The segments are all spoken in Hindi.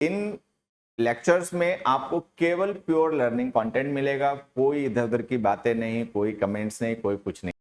इन लेक्चर्स में आपको केवल प्योर लर्निंग कंटेंट मिलेगा, कोई इधर उधर की बातें नहीं, कोई कमेंट्स नहीं, कोई कुछ नहीं।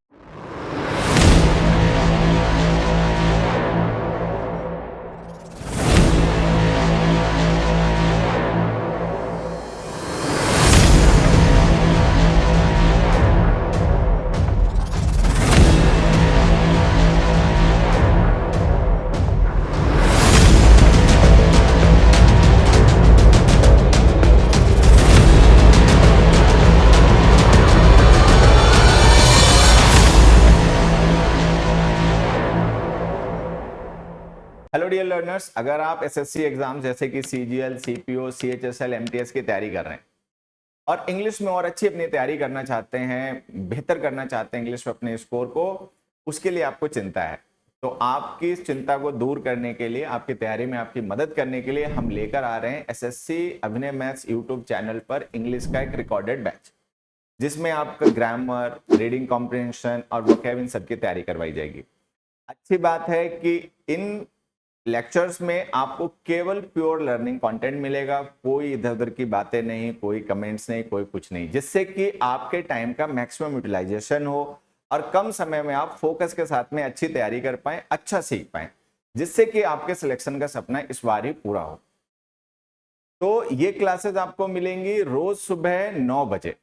हेलो डियर लर्नर्स, अगर आप एसएससी एग्जाम जैसे कि सीजीएल, सीपीओ, सीएचएसएल, एमटीएस की तैयारी कर रहे हैं और इंग्लिश में और अच्छी अपनी तैयारी करना चाहते हैं, बेहतर करना चाहते हैं इंग्लिश में अपने स्कोर को, उसके लिए आपको चिंता है। तो आपकी इस चिंता को दूर करने के लिए, आपकी तैयारी में आपकी मदद करने के लिए हम लेकर आ रहे हैं एसएससी अभिनय मैथ्स यूट्यूब चैनल पर इंग्लिश का एक रिकॉर्डेड बैच, जिसमें आपका ग्रामर, रीडिंग कॉम्प्रिहेंशन और वोकैब इन सबकी तैयारी करवाई जाएगी। अच्छी बात है कि इन लेक्चर्स में आपको केवल प्योर लर्निंग कंटेंट मिलेगा, कोई इधर उधर की बातें नहीं, कोई कमेंट्स नहीं, कोई कुछ नहीं, जिससे कि आपके टाइम का मैक्सिमम यूटिलाइजेशन हो और कम समय में आप फोकस के साथ में अच्छी तैयारी कर पाए, अच्छा सीख पाए, जिससे कि आपके सिलेक्शन का सपना इस बार ही पूरा हो। तो ये क्लासेस आपको मिलेंगी रोज सुबह 9 बजे।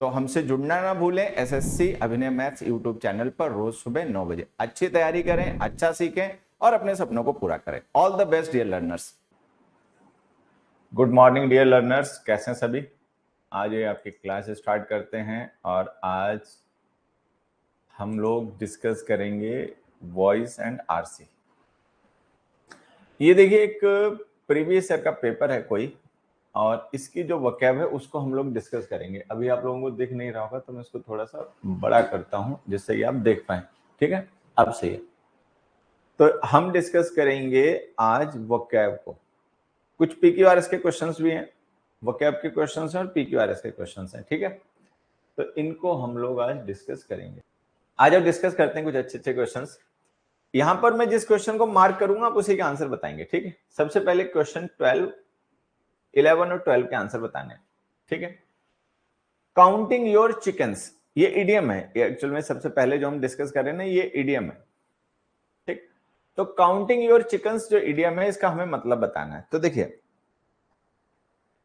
तो हमसे जुड़ना ना भूलें, एसएससी अभिनय मैथ्स यूट्यूब चैनल पर रोज सुबह 9 बजे। अच्छी तैयारी करें, अच्छा सीखें और अपने सपनों को पूरा करें। All the best dear learners. Good morning dear learners, कैसे हैं सभी? आज ये आपकी क्लास स्टार्ट करते हैं और आज हम लोग डिस्कस करेंगे वॉइस एंड आरसी। ये देखिए, एक प्रीवियस ईयर का पेपर है कोई, और इसकी जो वोकैब है उसको हम लोग डिस्कस करेंगे। अभी आप लोगों को दिख नहीं रहा होगा तो मैं इसको थोड़ा सा बड़ा करता हूं जिससे कि आप देख पाए। ठीक है, अब सही है। तो हम डिस्कस करेंगे आज वोकैब को। कुछ पीक्यूआरएस के क्वेश्चंस भी हैं, वोकैब के क्वेश्चंस हैं और पीक्यूआरएस के क्वेश्चंस हैं। ठीक है, तो इनको हम लोग आज डिस्कस करेंगे। आज अब डिस्कस करते हैं कुछ अच्छे अच्छे क्वेश्चंस। यहां पर मैं जिस क्वेश्चन को मार्क करूंगा आप उसी के आंसर बताएंगे। ठीक है, सबसे पहले क्वेश्चन 12, 11 और 12 के आंसर बताने। ठीक है, काउंटिंग योर चिकन्स, ये इडियम है। एक्चुअल में सबसे पहले जो हम डिस्कस कर रहे हैं ना, ये इडियम है। ठीक, तो काउंटिंग योर चिकन्स जो इडियम है, इसका हमें मतलब बताना है। तो देखिए,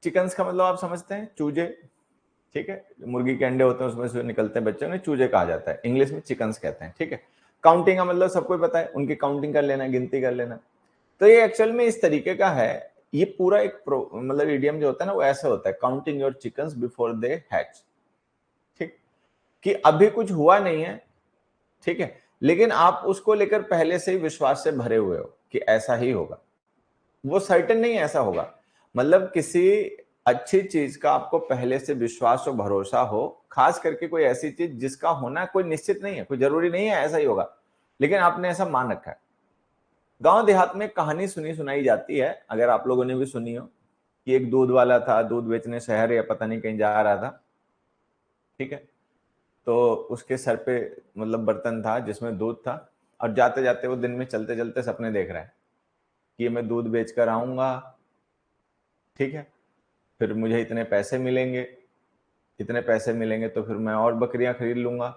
चिकन्स का मतलब आप समझते हैं, चूजे। ठीक है, मुर्गी के अंडे होते हैं उसमें से निकलते हैं बच्चे, उन्हें चूजे कहा जाता है, इंग्लिश में चिकन्स कहते हैं। ठीक है, काउंटिंग का मतलब सबको पता है, उनकी काउंटिंग कर लेना, गिनती कर लेना। तो ये एक्चुअल में इस तरीके का है। ये पूरा एक मतलब इडियम जो होता है ना, वो ऐसा होता है, counting your chickens before they hatch. ठीक, कि अभी कुछ हुआ नहीं है, ठीक है, लेकिन आप उसको लेकर पहले से ही विश्वास से भरे हुए हो कि ऐसा ही होगा। वो सर्टेन नहीं ऐसा होगा, मतलब किसी अच्छी चीज का आपको पहले से विश्वास और भरोसा हो, खास करके कोई ऐसी चीज जिसका होना कोई निश्चित नहीं है, कोई जरूरी नहीं है ऐसा ही होगा, लेकिन आपने ऐसा मान रखा है। गांव देहात में कहानी सुनी सुनाई जाती है, अगर आप लोगों ने भी सुनी हो, कि एक दूध वाला था, दूध बेचने शहर या पता नहीं कहीं जा रहा था। ठीक है, तो उसके सर पे मतलब बर्तन था जिसमें दूध था, और जाते जाते वो दिन में चलते चलते सपने देख रहा है कि मैं दूध बेचकर आऊंगा, ठीक है, फिर मुझे इतने पैसे मिलेंगे, इतने पैसे मिलेंगे तो फिर मैं और बकरियां खरीद लूंगा।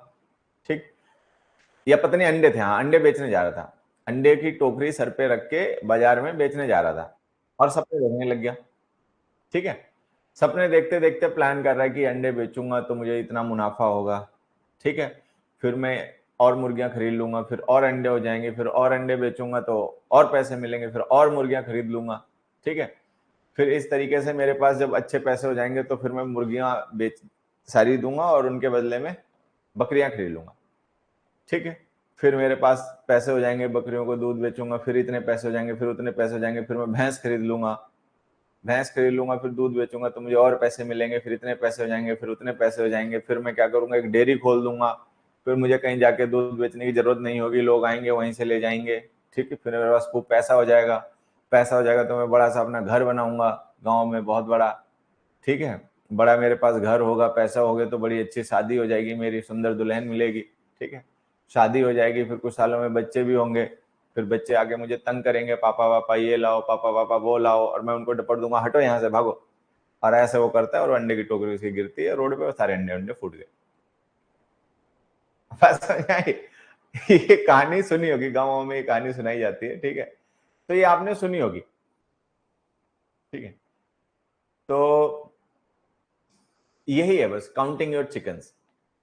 ठीक, या पता नहीं अंडे थे, हाँ अंडे बेचने जा रहा था, अंडे की टोकरी सर पे रख के बाजार में बेचने जा रहा था और सपने देखने लग गया। ठीक है, सपने देखते देखते प्लान कर रहा है कि अंडे बेचूंगा तो मुझे इतना मुनाफा होगा। ठीक है, फिर मैं और मुर्गियां खरीद लूंगा, फिर और अंडे हो जाएंगे, फिर और अंडे बेचूंगा तो और पैसे मिलेंगे, फिर और मुर्गियां खरीद लूंगा। ठीक है, फिर इस तरीके से मेरे पास जब अच्छे पैसे हो जाएंगे तो फिर मैं मुर्गियां बेच सारी दूंगा और उनके बदले में बकरियां खरीद लूंगा। ठीक है, फिर मेरे पास पैसे हो जाएंगे, बकरियों को दूध बेचूंगा, फिर इतने पैसे हो जाएंगे, फिर उतने पैसे हो जाएंगे, फिर मैं भैंस खरीद लूंगा, भैंस खरीद लूंगा, फिर दूध बेचूंगा तो मुझे और पैसे मिलेंगे, फिर इतने पैसे हो जाएंगे, फिर उतने पैसे हो जाएंगे, फिर मैं क्या करूंगा, एक डेयरी खोल दूंगा, फिर मुझे कहीं जाके दूध बेचने की जरूरत नहीं होगी, लोग आएंगे वहीं से ले जाएंगे। ठीक है, फिर मेरे पास खूब पैसा हो जाएगा, पैसा हो जाएगा तो मैं बड़ा सा अपना घर बनाऊंगा गाँव में, बहुत बड़ा। ठीक है, बड़ा मेरे पास घर होगा, पैसा हो गया तो बड़ी अच्छी शादी हो जाएगी, मेरी सुंदर दुल्हन मिलेगी। ठीक है, शादी हो जाएगी, फिर कुछ सालों में बच्चे भी होंगे। फिर बच्चे आगे मुझे तंग करेंगे, पापा पापा ये लाओ, पापा पापा वो लाओ, और मैं उनको डपट दूंगा, हटो यहाँ से, भागो। और ऐसे वो करता है और अंडे की टोकरी उसकी गिरती है रोड पे और सारे अंडे फूट गए। बस ये कहानी सुनी होगी, गाँवों में ये कहानी सुनाई जाती है, ठीक है, तो ये आपने सुनी होगी, ठीक है। तो यही है बस, काउंटिंग योर चिकन्स।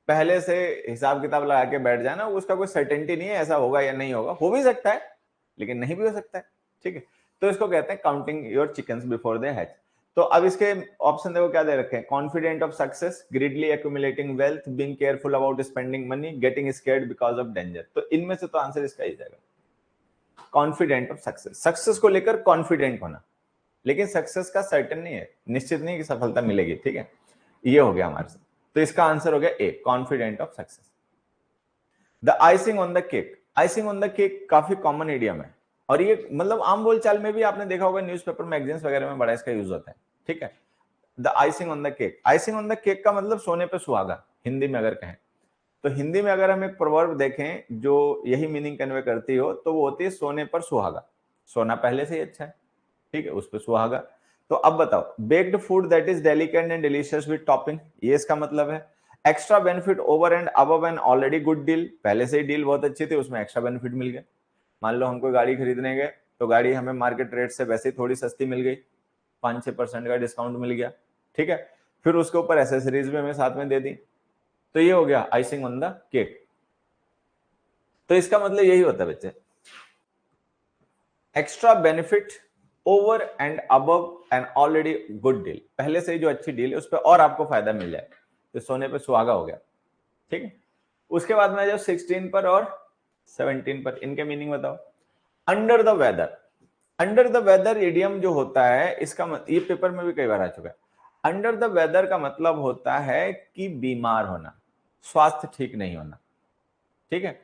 पहले से हिसाब किताब लगा के बैठ जाना, उसका कोई सर्टेनिटी नहीं है ऐसा होगा या नहीं होगा, हो भी सकता है लेकिन नहीं भी हो सकता है, ठीक है। तो इसको कहते हैं counting your chickens before they hatch. तो अब इसके ऑप्शन देखो क्या दे रखे हैं, confident of success, greedily accumulating wealth, being careful about spending money, getting scared because of danger. तो इनमें से तो आंसर इसका ही जाएगा, कॉन्फिडेंट ऑफ सक्सेस। सक्सेस को लेकर कॉन्फिडेंट होना, लेकिन सक्सेस का सर्टेन नहीं है, निश्चित नहीं कि सफलता मिलेगी, ठीक है। ये हो गया हमारे साथ, तो इसका आंसर हो गया A, confident of success. The icing on the cake, icing on the cake काफी कॉमन इडियम है, और ये मतलब आम बोलचाल में भी आपने देखा होगा, न्यूज़पेपर मैगजीन्स वगैरह में बड़ा इसका यूज होता है, ठीक है। The icing on the cake, icing on the cake का मतलब सोने पे सुहागा, हिंदी में अगर कहें तो। हिंदी में अगर हम एक प्रोवर्ब देखें जो यही मीनिंग कन्वे करती हो, तो वो होती है सोने पर सुहागा। सोना पहले से ही अच्छा है, ठीक है, उस पर सुहागा। तो अब बताओ, baked food that is delicate and delicious with topping, ये इसका मतलब है। Extra benefit over and above an already good deal, पहले से ही डील बहुत अच्छी थी, उसमें एक्स्ट्रा बेनिफिट मिल गया। मान लो हम कोई गाड़ी खरीदने गए, तो गाड़ी हमें मार्केट रेट से वैसे ही थोड़ी सस्ती मिल गई, 5-6% का डिस्काउंट मिल गया, ठीक है। फिर उसके ऊपर एसेसरीज भी हमें साथ में दे दी, तो ये हो गया आइसिंग ऑन द केक। तो इसका मतलब यही होता है बच्चे, extra benefit over and above an already good deal, पहले से ही जो अच्छी डील है उस पर और आपको फायदा मिल जाए, तो सोने पे सुहागा हो गया, ठीक है। उसके बाद में जब 16 पर और 17 पर, इनके मीनिंग बताओ। Under the weather, under the weather idiom जो होता है इसका ये पेपर में भी कई बार आ चुका है। अंडर द वेदर का मतलब होता है कि बीमार होना, स्वास्थ्य ठीक नहीं होना, ठीक है।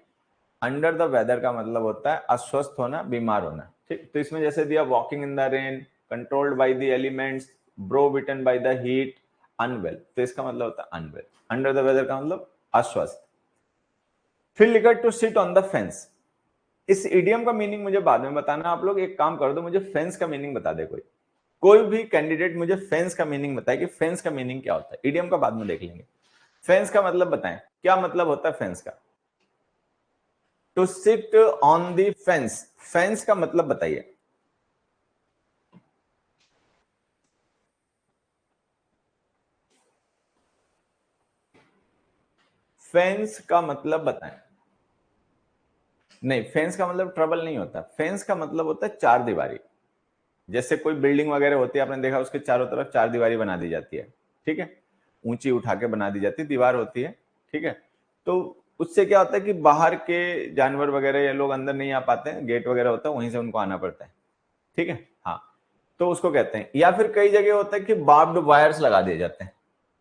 अंडर द वेदर का मतलब होता है अस्वस्थ होना, बीमार होना, ठीक। तो इसमें जैसे दिया walking in the rain, controlled by the elements, brow beaten by the heat, unwell, तो इसका मतलब होता है अनवेल। अंडर द वेदर का मतलब अस्वस्थ। फिर लिखा to sit on the fence, इस इडियम का मीनिंग मुझे बाद में बताना। आप लोग एक काम कर दो, मुझे फेंस का मीनिंग बता दे कोई, कोई भी कैंडिडेट मुझे फेंस का मीनिंग बताए कि फेंस का मीनिंग क्या होता है। इडियम का बाद में देख लेंगे, फेंस का मतलब बताएं, क्या मतलब होता है फेंस का। To sit on the fence, fence का मतलब बताइए। फेंस का मतलब बताएं। नहीं, फेंस का मतलब ट्रबल नहीं होता, फेंस का मतलब होता है चार दीवारी। जैसे कोई बिल्डिंग वगैरह होती है, आपने देखा उसके चारों तरफ चार दीवारी बना दी जाती है, ठीक है, ऊंची उठा के बना दी जाती है, दीवार होती है, ठीक है। तो उससे क्या होता है कि बाहर के जानवर वगैरह या लोग अंदर नहीं आ पाते हैं, गेट वगैरह होता है, वहीं से उनको आना पड़ता है, ठीक है। हाँ, तो उसको कहते हैं। या फिर कई जगह होता है कि बार्ब्ड वायर्स लगा दिए जाते हैं,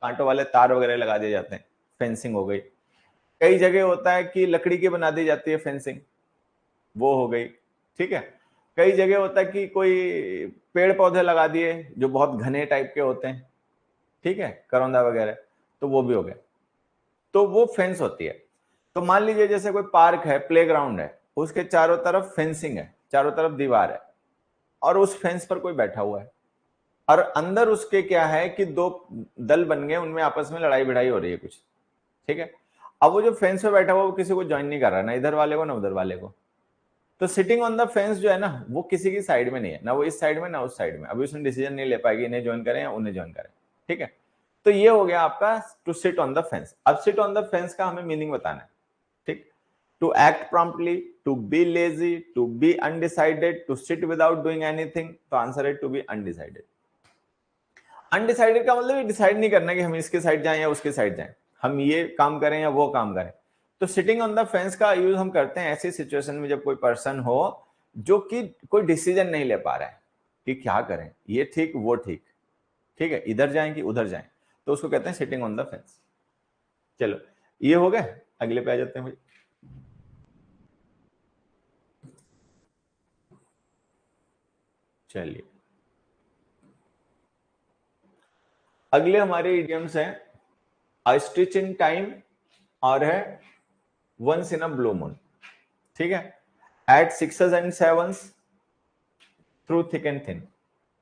कांटों वाले तार वगैरह लगा दिए जाते हैं, फेंसिंग हो गई। कई जगह होता है कि लकड़ी की बना दी जाती है फेंसिंग, वो हो गई, ठीक है। कई जगह होता है कि कोई पेड़ पौधे लगा दिए जो बहुत घने टाइप के होते हैं, ठीक है, करौंदा वगैरह, तो वो भी हो गए, तो वो फेंस होती है। तो मान लीजिए जैसे कोई पार्क है, प्लेग्राउंड है, उसके चारों तरफ फेंसिंग है, चारों तरफ दीवार है, और उस फेंस पर कोई बैठा हुआ है, और अंदर उसके क्या है कि दो दल बन गए, उनमें आपस में लड़ाई भिड़ाई हो रही है कुछ, ठीक है। अब वो जो फेंस पे बैठा हुआ वो किसी को ज्वाइन नहीं कर रहा, ना इधर वाले को ना उधर वाले को। तो सिटिंग ऑन द फेंस जो है ना, वो किसी की साइड में नहीं है, ना वो इस साइड में ना उस साइड में। अभी उसने डिसीजन नहीं ले पाएगी इन्हें ज्वाइन करें या उन्हें ज्वाइन करें, ठीक है। तो ये हो गया आपका to sit on the fence. अब सिट ऑन द फेंस का हमें मीनिंग बताना है, ठीक। To act promptly, to be lazy, to be undecided, to sit without doing anything. तो आंसर है टू बी अनडिसाइडेड। अनडिसाइडेड का मतलब डिसाइड नहीं करना कि हम इसके साइड जाएं या उसके साइड जाएं, हम ये काम करें या वो काम करें। तो सिटिंग ऑन द फेंस का यूज हम करते हैं ऐसी सिचुएशन में जब कोई पर्सन हो जो कि कोई डिसीजन नहीं ले पा रहा है कि क्या करें, ये ठीक वो ठीक, ठीक है, इधर जाएं कि उधर जाएं, तो उसको कहते हैं सिटिंग ऑन द फेंस। चलो, ये हो गया, अगले पे आ जाते हैं भाई। चलिए, अगले हमारे इडियम्स हैं अ स्टिच इन टाइम और है once in a blue moon, ठीक है। At sixes and sevens, through thick and thin,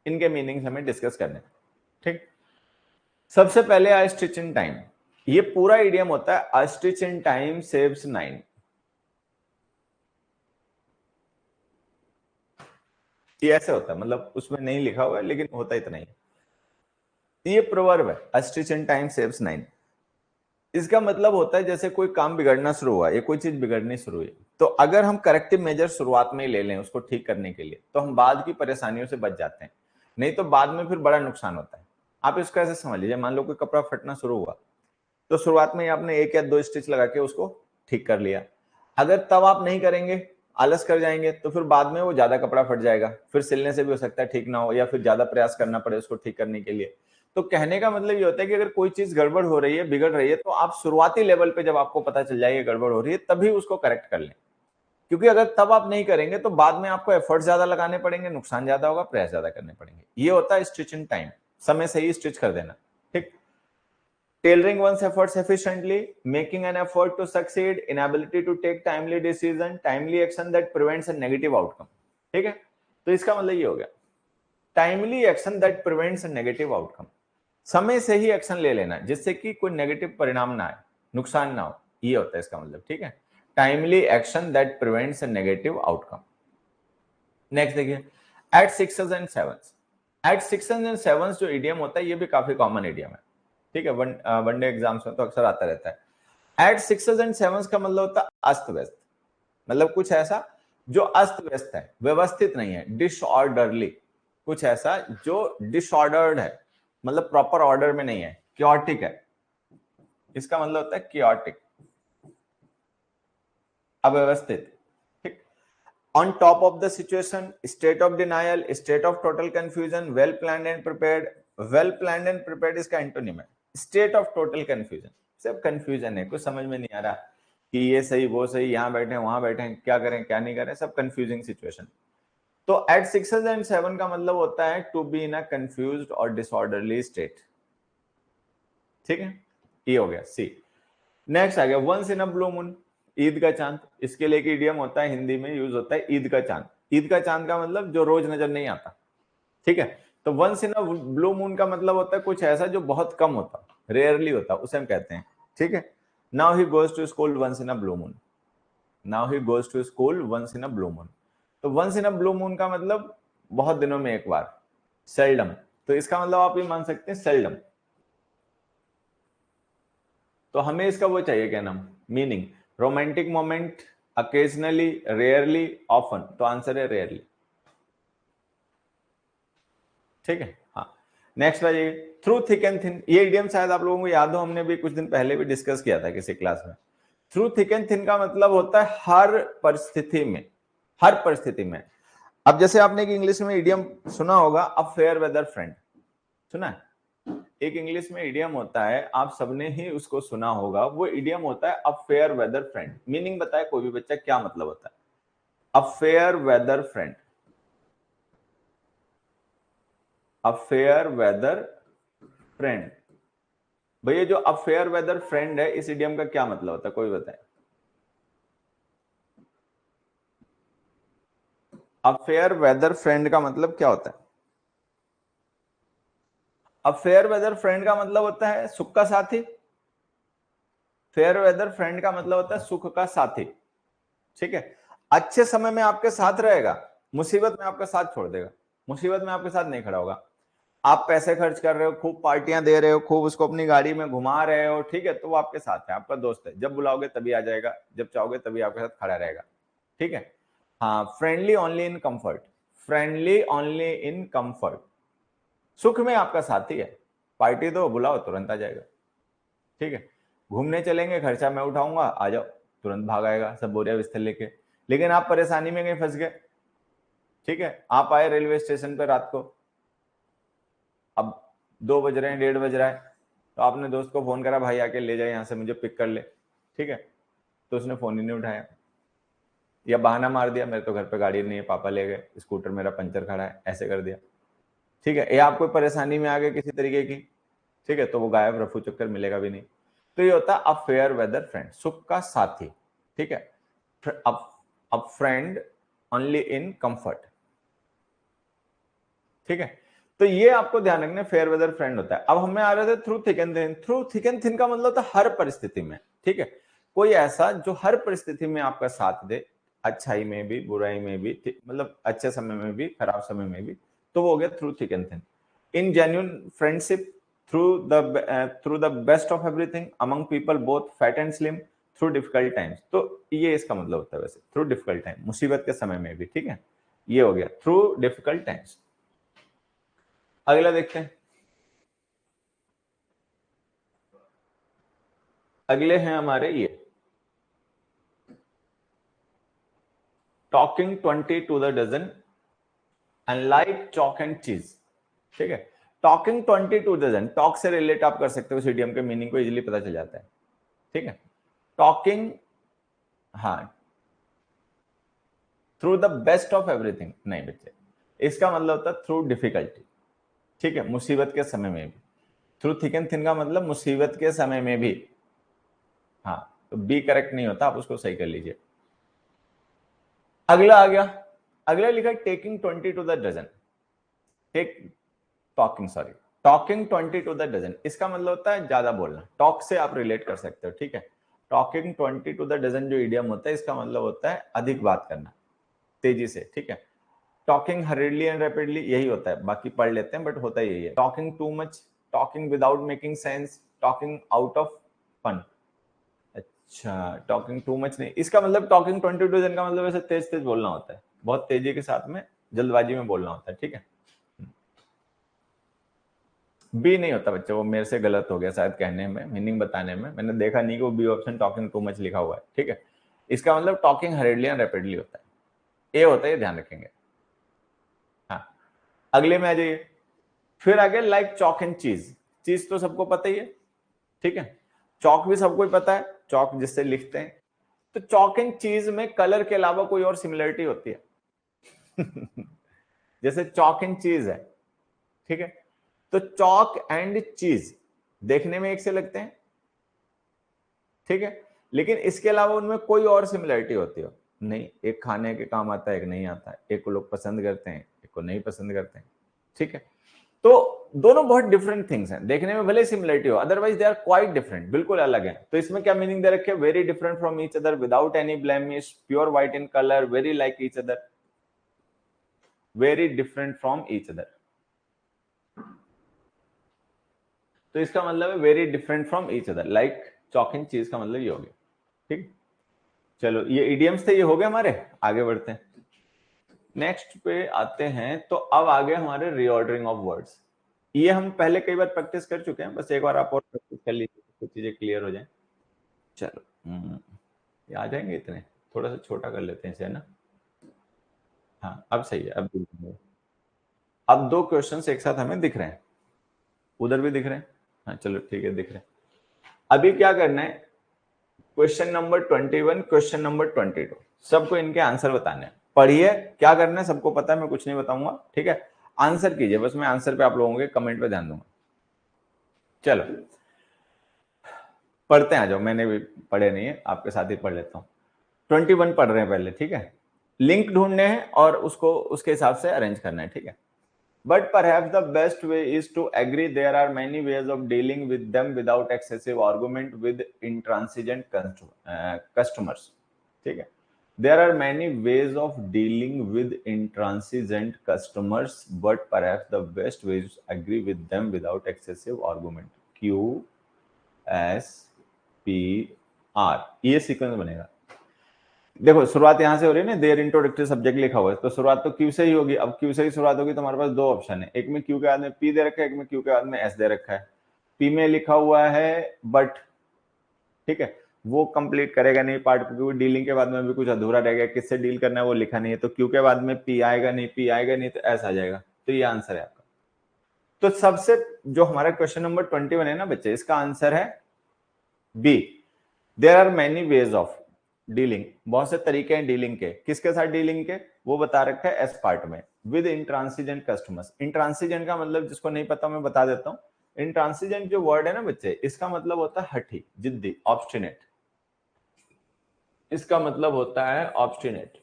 इनके मीनिंग्स हमें डिस्कस करने। ठीक, सबसे पहले आई स्टिच इन टाइम, ये पूरा इडियम होता है आई स्टिच इन टाइम सेव्स 9। ये ऐसे होता है, मतलब उसमें नहीं लिखा हुआ है लेकिन होता इतना ही। ये प्रोवर्ब है, आई स्टिच इन टाइम सेव्स 9। इसका मतलब होता है जैसे कोई काम बिगड़ना शुरू हुआ, या कोई चीज बिगड़नी शुरू हुई, तो अगर हम करेक्टिव मेजर शुरुआत में ही ले लें उसको ठीक करने के लिए, तो हम बाद की परेशानियों से बच जाते हैं। नहीं तो बाद में फिर बड़ा नुकसान होता है। आप इसको ऐसे समझ लीजिए, मान लो कोई कपड़ा फटना शुरू हुआ, तो शुरुआत में आपने 1 या 2 स्टिच लगा के उसको ठीक कर लिया। अगर तब आप नहीं करेंगे, आलस कर जाएंगे, तो फिर बाद में वो ज्यादा कपड़ा फट जाएगा, फिर सिलने से भी हो सकता है ठीक ना हो, या फिर ज्यादा प्रयास करना पड़े उसको ठीक करने के लिए। तो कहने का मतलब ये होता है कि अगर कोई चीज गड़बड़ हो रही है, बिगड़ रही है, तो आप शुरुआती लेवल पे जब आपको पता चल जाए गड़बड़ हो रही है, तभी उसको करेक्ट कर लें। क्योंकि अगर तब आप नहीं करेंगे तो बाद में आपको एफर्ट ज्यादा लगाने पड़ेंगे, नुकसान ज्यादा होगा, प्रयास ज्यादा करने पड़ेंगे। ये होता है स्टिच इन टाइम, समय से ही स्टिच कर देना। ठीक, tailoring one's efforts efficiently, making an effort to succeed, inability to take timely decision, timely action that prevents a negative outcome। ठीक है, तो इसका मतलब ये हो गया timely action that prevents a negative outcome, समय से ही एक्शन ले लेना जिससे कि कोई नेगेटिव परिणाम ना आए, नुकसान ना हो, ये होता है इसका मतलब। ठीक है, timely action that prevents a negative outcome. Next देखिए, at sixes and sevens. At sixes and sevens जो इडियम होता है ये भी काफी कॉमन इडियम है। ठीक है, वनडे एग्जाम्स में तो अक्सर आता रहता है। एट सिक्सेस एंड सेवंस का मतलब होता है अस्त व्यस्त, मतलब कुछ ऐसा जो अस्त व्यस्त है, व्यवस्थित नहीं है, डिसऑर्डरली, कुछ ऐसा जो डिसऑर्डर्ड है, मतलब प्रॉपर ऑर्डर में नहीं है, क्योटिक है। इसका मतलब होता है क्योटिक, अव्यवस्थित। ठीक, on top of the situation, state of denial, state of total confusion, well planned and prepared। well planned and prepared इसका एंटोनिम है state of total confusion। सब कंफ्यूजन है, कुछ समझ में नहीं आ रहा कि ये सही वो सही, यहां बैठे वहां बैठे, क्या करें क्या नहीं करें, सब कंफ्यूजिंग सिचुएशन। तो एट सिक्सेस एंड सेवन का मतलब होता है to be in a confused और डिसऑर्डरली स्टेट। ठीक है, ये हो गया सी। नेक्स्ट आ गया once in a blue moon, Eid का चांद। इसके लिए एक इडियम होता है, हिंदी में यूज होता है ईद का चांद। ईद का चांद का मतलब जो रोज नजर नहीं आता। ठीक है, तो once in a blue moon का मतलब होता है कुछ ऐसा जो बहुत कम होता, रेयरली होता, उसे हम कहते हैं। ठीक है, now he goes to school once in a blue moon. Now he goes to school once in a blue moon. तो once in a blue moon का मतलब बहुत दिनों में एक बार, सेल्डम। तो इसका मतलब आप ये मान सकते हैं सेल्डम। तो हमें इसका वो चाहिए क्या नाम, meaning, romantic moment, occasionally, rarely, often. तो आंसर है रेयरली। ठीक है, हाँ। नेक्स्ट बताइए, थ्रू थिक एंड थिन। ये इडियम शायद आप लोगों को याद हो, हमने भी कुछ दिन पहले भी डिस्कस किया था किसी क्लास में। थ्रू थिक एंड थिन का मतलब होता है हर परिस्थिति में, हर परिस्थिति में। अब जैसे आपने एक इंग्लिश में इडियम सुना होगा, अ फेयर वेदर फ्रेंड, सुना है? एक इंग्लिश में इडियम होता है, आप सबने ही उसको सुना होगा, वो इडियम होता है a fair weather friend. Meaning बताए कोई भी बच्चा, क्या मतलब होता है a fair weather friend? A fair weather friend, भैया जो अ फेयर वेदर फ्रेंड है, इस इडियम का क्या मतलब होता है, कोई बताए? अ फेयर वेदर फ्रेंड का मतलब क्या होता है? अ फेयर वेदर फ्रेंड का मतलब होता है सुख का साथी। फेयर वेदर फ्रेंड का मतलब होता है सुख का साथी। ठीक है, अच्छे समय में आपके साथ रहेगा, मुसीबत में आपका साथ छोड़ देगा, मुसीबत में आपके साथ नहीं खड़ा होगा। आप पैसे खर्च कर रहे हो, खूब पार्टियां दे रहे हो, खूब उसको अपनी गाड़ी में घुमा रहे हो, ठीक है, तो वो आपके साथ है, आपका दोस्त है, जब बुलाओगे तभी आ जाएगा, जब चाहोगे तभी आपके साथ खड़ा रहेगा। ठीक है, हाँ, friendly only in comfort, friendly only in comfort, सुख में आपका साथी है, पार्टी दो बुलाओ तुरंत आ जाएगा। ठीक है, घूमने चलेंगे, खर्चा मैं उठाऊंगा, आ जाओ, तुरंत भाग आएगा सब बोरिया बिस्तर लेके। लेकिन आप परेशानी में कहीं फंस गए, ठीक है, आप आए रेलवे स्टेशन पे रात को, अब 2 बज रहे हैं, 1:30 बज रहा है, तो आपने दोस्त को फोन करा, भाई आके ले जाए यहाँ से, मुझे पिक कर ले। ठीक है, तो उसने फोन ही नहीं उठाया, या बहाना मार दिया, मेरे तो घर पे गाड़ी नहीं है, पापा ले गए, स्कूटर मेरा पंचर खड़ा है, ऐसे कर दिया। ठीक है, या आप कोई परेशानी में आ गए किसी तरीके की, ठीक है, तो वो गायब, रफू चक्कर, मिलेगा भी नहीं। तो ये होता है अ फेयर वेदर फ्रेंड, सुख का साथी। ठीक है, अब फ्रेंड ओनली इन कंफर्ट। ठीक है, तो ये आपको ध्यान रखना, फेयर वेदर फ्रेंड होता है। अब हमें आ रहे थे through thick and thin. Through thick and thin का मतलब होता है हर परिस्थिति में। ठीक है, कोई ऐसा जो हर परिस्थिति में आपका साथ दे, अच्छाई में भी बुराई में भी, मतलब अच्छे समय में भी खराब समय में भी, तो वो हो गया through thick and thin. In genuine friendship, through the best of everything, among people both fat and slim, through difficult times. तो ये इसका मतलब होता है वैसे, थ्रू डिफिकल्ट टाइम, मुसीबत के समय में भी। ठीक है, ये हो गया थ्रू डिफिकल्ट टाइम्स। अगला देखते हैं। अगले हैं हमारे ये टॉकिंग 20 टू द डजन एंड लाइक चॉक एंड चीज। ठीक है, टॉकिंग 20 टू डजन, टॉक से रिलेट आप कर सकते हो, इडियम के मीनिंग को इजीली पता चल जाता है। ठीक है, टॉकिंग, हाँ, through the best of everything नहीं बच्चे, इसका मतलब होता है थ्रू डिफिकल्टी। ठीक है, मुसीबत के समय में भी। थ्रू थिक एंड थिन का मतलब मुसीबत के समय में भी। हाँ, तो बी करेक्ट नहीं होता, आप उसको सही कर लीजिए। अगला आ गया, अगला लिखा taking 20 to the dozen. Take talking, sorry, talking 20 to the dozen, इसका मतलब होता है ज्यादा बोलना। टॉक से आप रिलेट कर सकते हो। ठीक है, टॉकिंग 20 टू द डजन जो इडियम होता है, इसका मतलब होता है अधिक बात करना, तेजी से। ठीक है, टॉकिंग हरिडली एंड रैपिडली यही होता है, बाकी पढ़ लेते हैं बट होता यही है। Talking too much, talking without making sense, talking out of fun. अच्छा, टॉकिंग टू मच नहीं, इसका मतलब टॉकिंग 20 टू डजन का मतलब वैसे तेज तेज बोलना होता है, बहुत तेजी के साथ में, जल्दबाजी में बोलना होता है। ठीक है, बी नहीं होता बच्चे, वो मेरे से गलत हो गया शायद कहने में, मीनिंग बताने में मैंने देखा नहीं कि वो B option talking too much लिखा हुआ है। ठीक है, इसका मतलब टॉकिंग हरिडली एंड रैपिडली होता है, ए होता है, ये ध्यान रखेंगे। हाँ, अगले में आ जाइए। फिर आगे लाइक चॉक एंड चीज। चीज तो सबको पता ही है। ठीक है, चॉक भी सबको ही पता है, चॉक जिससे लिखते हैं। तो चॉक एंड चीज में कलर के अलावा कोई और सिमिलरिटी होती है? जैसे चॉक एंड चीज है। ठीक है, तो चॉक एंड चीज देखने में एक से लगते हैं। ठीक है, लेकिन इसके अलावा उनमें कोई और सिमिलरिटी होती हो नहीं, एक खाने के काम आता है, एक नहीं आता है, एक को लोग पसंद करते हैं, एक को नहीं पसंद करते हैं। ठीक है, तो दोनों बहुत डिफरेंट थिंग्स हैं, देखने में भले सिमिलरिटी हो, otherwise they are quite different, बिल्कुल अलग है। तो इसमें क्या मीनिंग दे रखे? Very different from each other, without any blemish, pure white in colour, very like each other, very different from each other. तो इसका मतलब है very different from each other, like chalk and cheese का मतलब ये हो गया। ठीक, चलो ये इडियम्स थे, ये हो गए हमारे। आगे बढ़ते हैं, नेक्स्ट पे आते हैं। तो अब आगे हमारे रीऑर्डरिंग ऑफ वर्ड्स। ये हम पहले कई बार प्रैक्टिस कर चुके हैं, बस एक बार आप और प्रैक्टिस कर लीजिए, कुछ चीजें क्लियर हो जाए। चलो, ये आ जाएंगे इतने, थोड़ा सा छोटा कर लेते हैं इसे, है ना। हाँ, अब सही है, अब दो क्वेश्चंस एक साथ हमें दिख रहे हैं, उधर भी दिख रहे हैं। हाँ चलो ठीक है, दिख रहे हैं। अभी क्या करना है, क्वेश्चन नंबर 21, क्वेश्चन नंबर 22, सबको इनके आंसर बताने हैं। पढ़िए, क्या करना है सबको पता है, मैं कुछ नहीं बताऊंगा। ठीक है, आंसर कीजिए, बस मैं आंसर पे आप लोगों के कमेंट पे ध्यान दूंगा। चलो पढ़ते हैं, आ जाओ, मैंने भी पढ़े नहीं है, आपके साथ ही पढ़ लेता हूँ। 21 पढ़ रहे हैं पहले। ठीक है, लिंक ढूंढने हैं और उसको उसके हिसाब से अरेंज करना है। ठीक है, but perhaps the best way is to agree there are many ways of dealing with them without excessive argument with intransigent customers. ठीक है, there are many ways of dealing with intransigent customers, but perhaps the best way is to agree with them without excessive argument. Q S P R, ये सीक्वेंस बनेगा। देखो शुरुआत यहां से हो रही है ना, देयर इंट्रोडक्टरी सब्जेक्ट लिखा हुआ है, तो शुरुआत तो क्यू से ही होगी। अब क्यू से ही शुरुआत होगी तो हमारे पास दो ऑप्शन है, एक में क्यू के बाद में पी दे रखा है, एक में क्यू के बाद में एस दे रखा है। पी में लिखा हुआ है बट, ठीक है, वो कंप्लीट करेगा नहीं पार्ट, क्योंकि डीलिंग के बाद में भी कुछ अधूरा रह गया, किससे डील करना है वो लिखा नहीं है। तो क्यू के बाद में पी आएगा नहीं, पी आएगा नहीं तो एस आ जाएगा। तो ये आंसर है आपका। तो सबसे जो हमारा क्वेश्चन नंबर 21 है ना बच्चे, इसका आंसर है B. There are many ways of dealing, बहुत से तरीके हैं डीलिंग के। किसके साथ डीलिंग के, वो बता रखा है एस पार्ट में। विद इंट्रांसिजेंट कस्टमर्स, इंट्रांसिजेंट का मतलब जिसको नहीं पता मैं बता देता हूं। इंट्रांसिजेंट जो वर्ड है ना बच्चे, इसका मतलब होता है हठी, जिद्दी, ऑब्स्टिनेट। इसका मतलब होता है ऑब्स्टिनेट।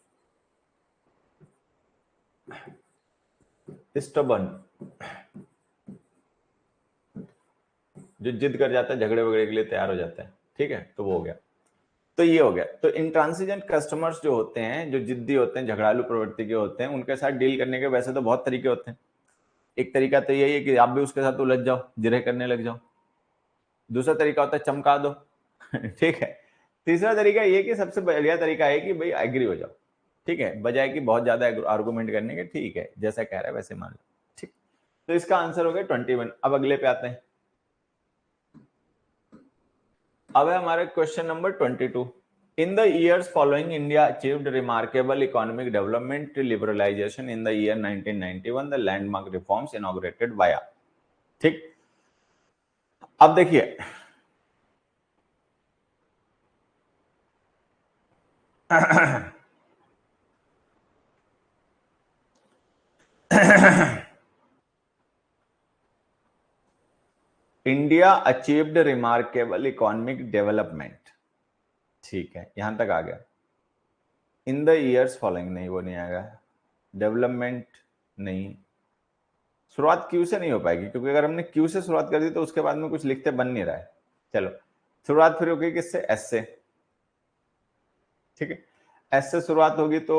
स्टबर्न, जो जिद कर जाता है, झगड़े वगड़े के लिए तैयार हो जाता है, ठीक है, तो वो हो गया। तो ये हो गया। तो इंट्रांसिजेंट कस्टमर्स जो होते हैं, जो जिद्दी होते हैं, झगड़ालू प्रवृत्ति के होते हैं, उनके साथ डील करने के वैसे तो बहुत तरीके होते हैं। एक तरीका तो यही है कि आप भी उसके साथ उलझ जाओ, जिरह करने लग जाओ। दूसरा तरीका होता है चमका दो ठीक है। तीसरा तरीका ये कि सबसे बढ़िया तरीका है कि भाई एग्री हो जाओ, ठीक है, बजाय कि बहुत ज्यादा आर्गुमेंट करने के, ठीक है जैसा कह रहा है वैसे मान लो, ठीक। तो इसका आंसर हो गया 21। अब अगले पे आते हैं। अब है हमारे question number 22। In the years following, India achieved remarkable economic development liberalization in the year 1991, the landmark reforms inaugurated via, ठीक। अब देखिए India achieved remarkable economic development, ठीक है, यहां तक आ गया। इन द ईयर्स फॉलोइंग नहीं, वो नहीं आएगा। डेवलपमेंट नहीं, शुरुआत क्यू से नहीं हो पाएगी, क्योंकि अगर हमने क्यू से शुरुआत कर दी तो उसके बाद में कुछ लिखते बन नहीं रहा है। चलो शुरुआत फिर होगी किससे, एस से, ठीक है। एस से शुरुआत होगी तो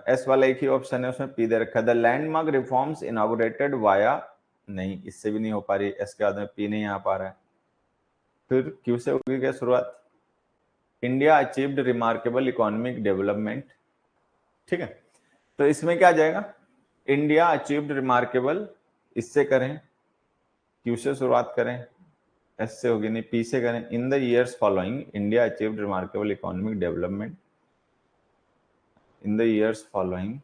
एस वाला एक ही ऑप्शन है, उसमें पी दे रखा है। The landmark reforms inaugurated via, नहीं, इससे भी नहीं हो पा रही, एस के बाद में पी नहीं आ पा रहा है। फिर क्यू से होगी क्या शुरुआत, India achieved remarkable economic development, ठीक है। तो इसमें क्या आ जाएगा, इंडिया अचीव्ड रिमार्केबल, इससे करें, क्यू से शुरुआत करें, एस से होगी नहीं, पी से करें। In the years following India achieved remarkable economic development, in the years following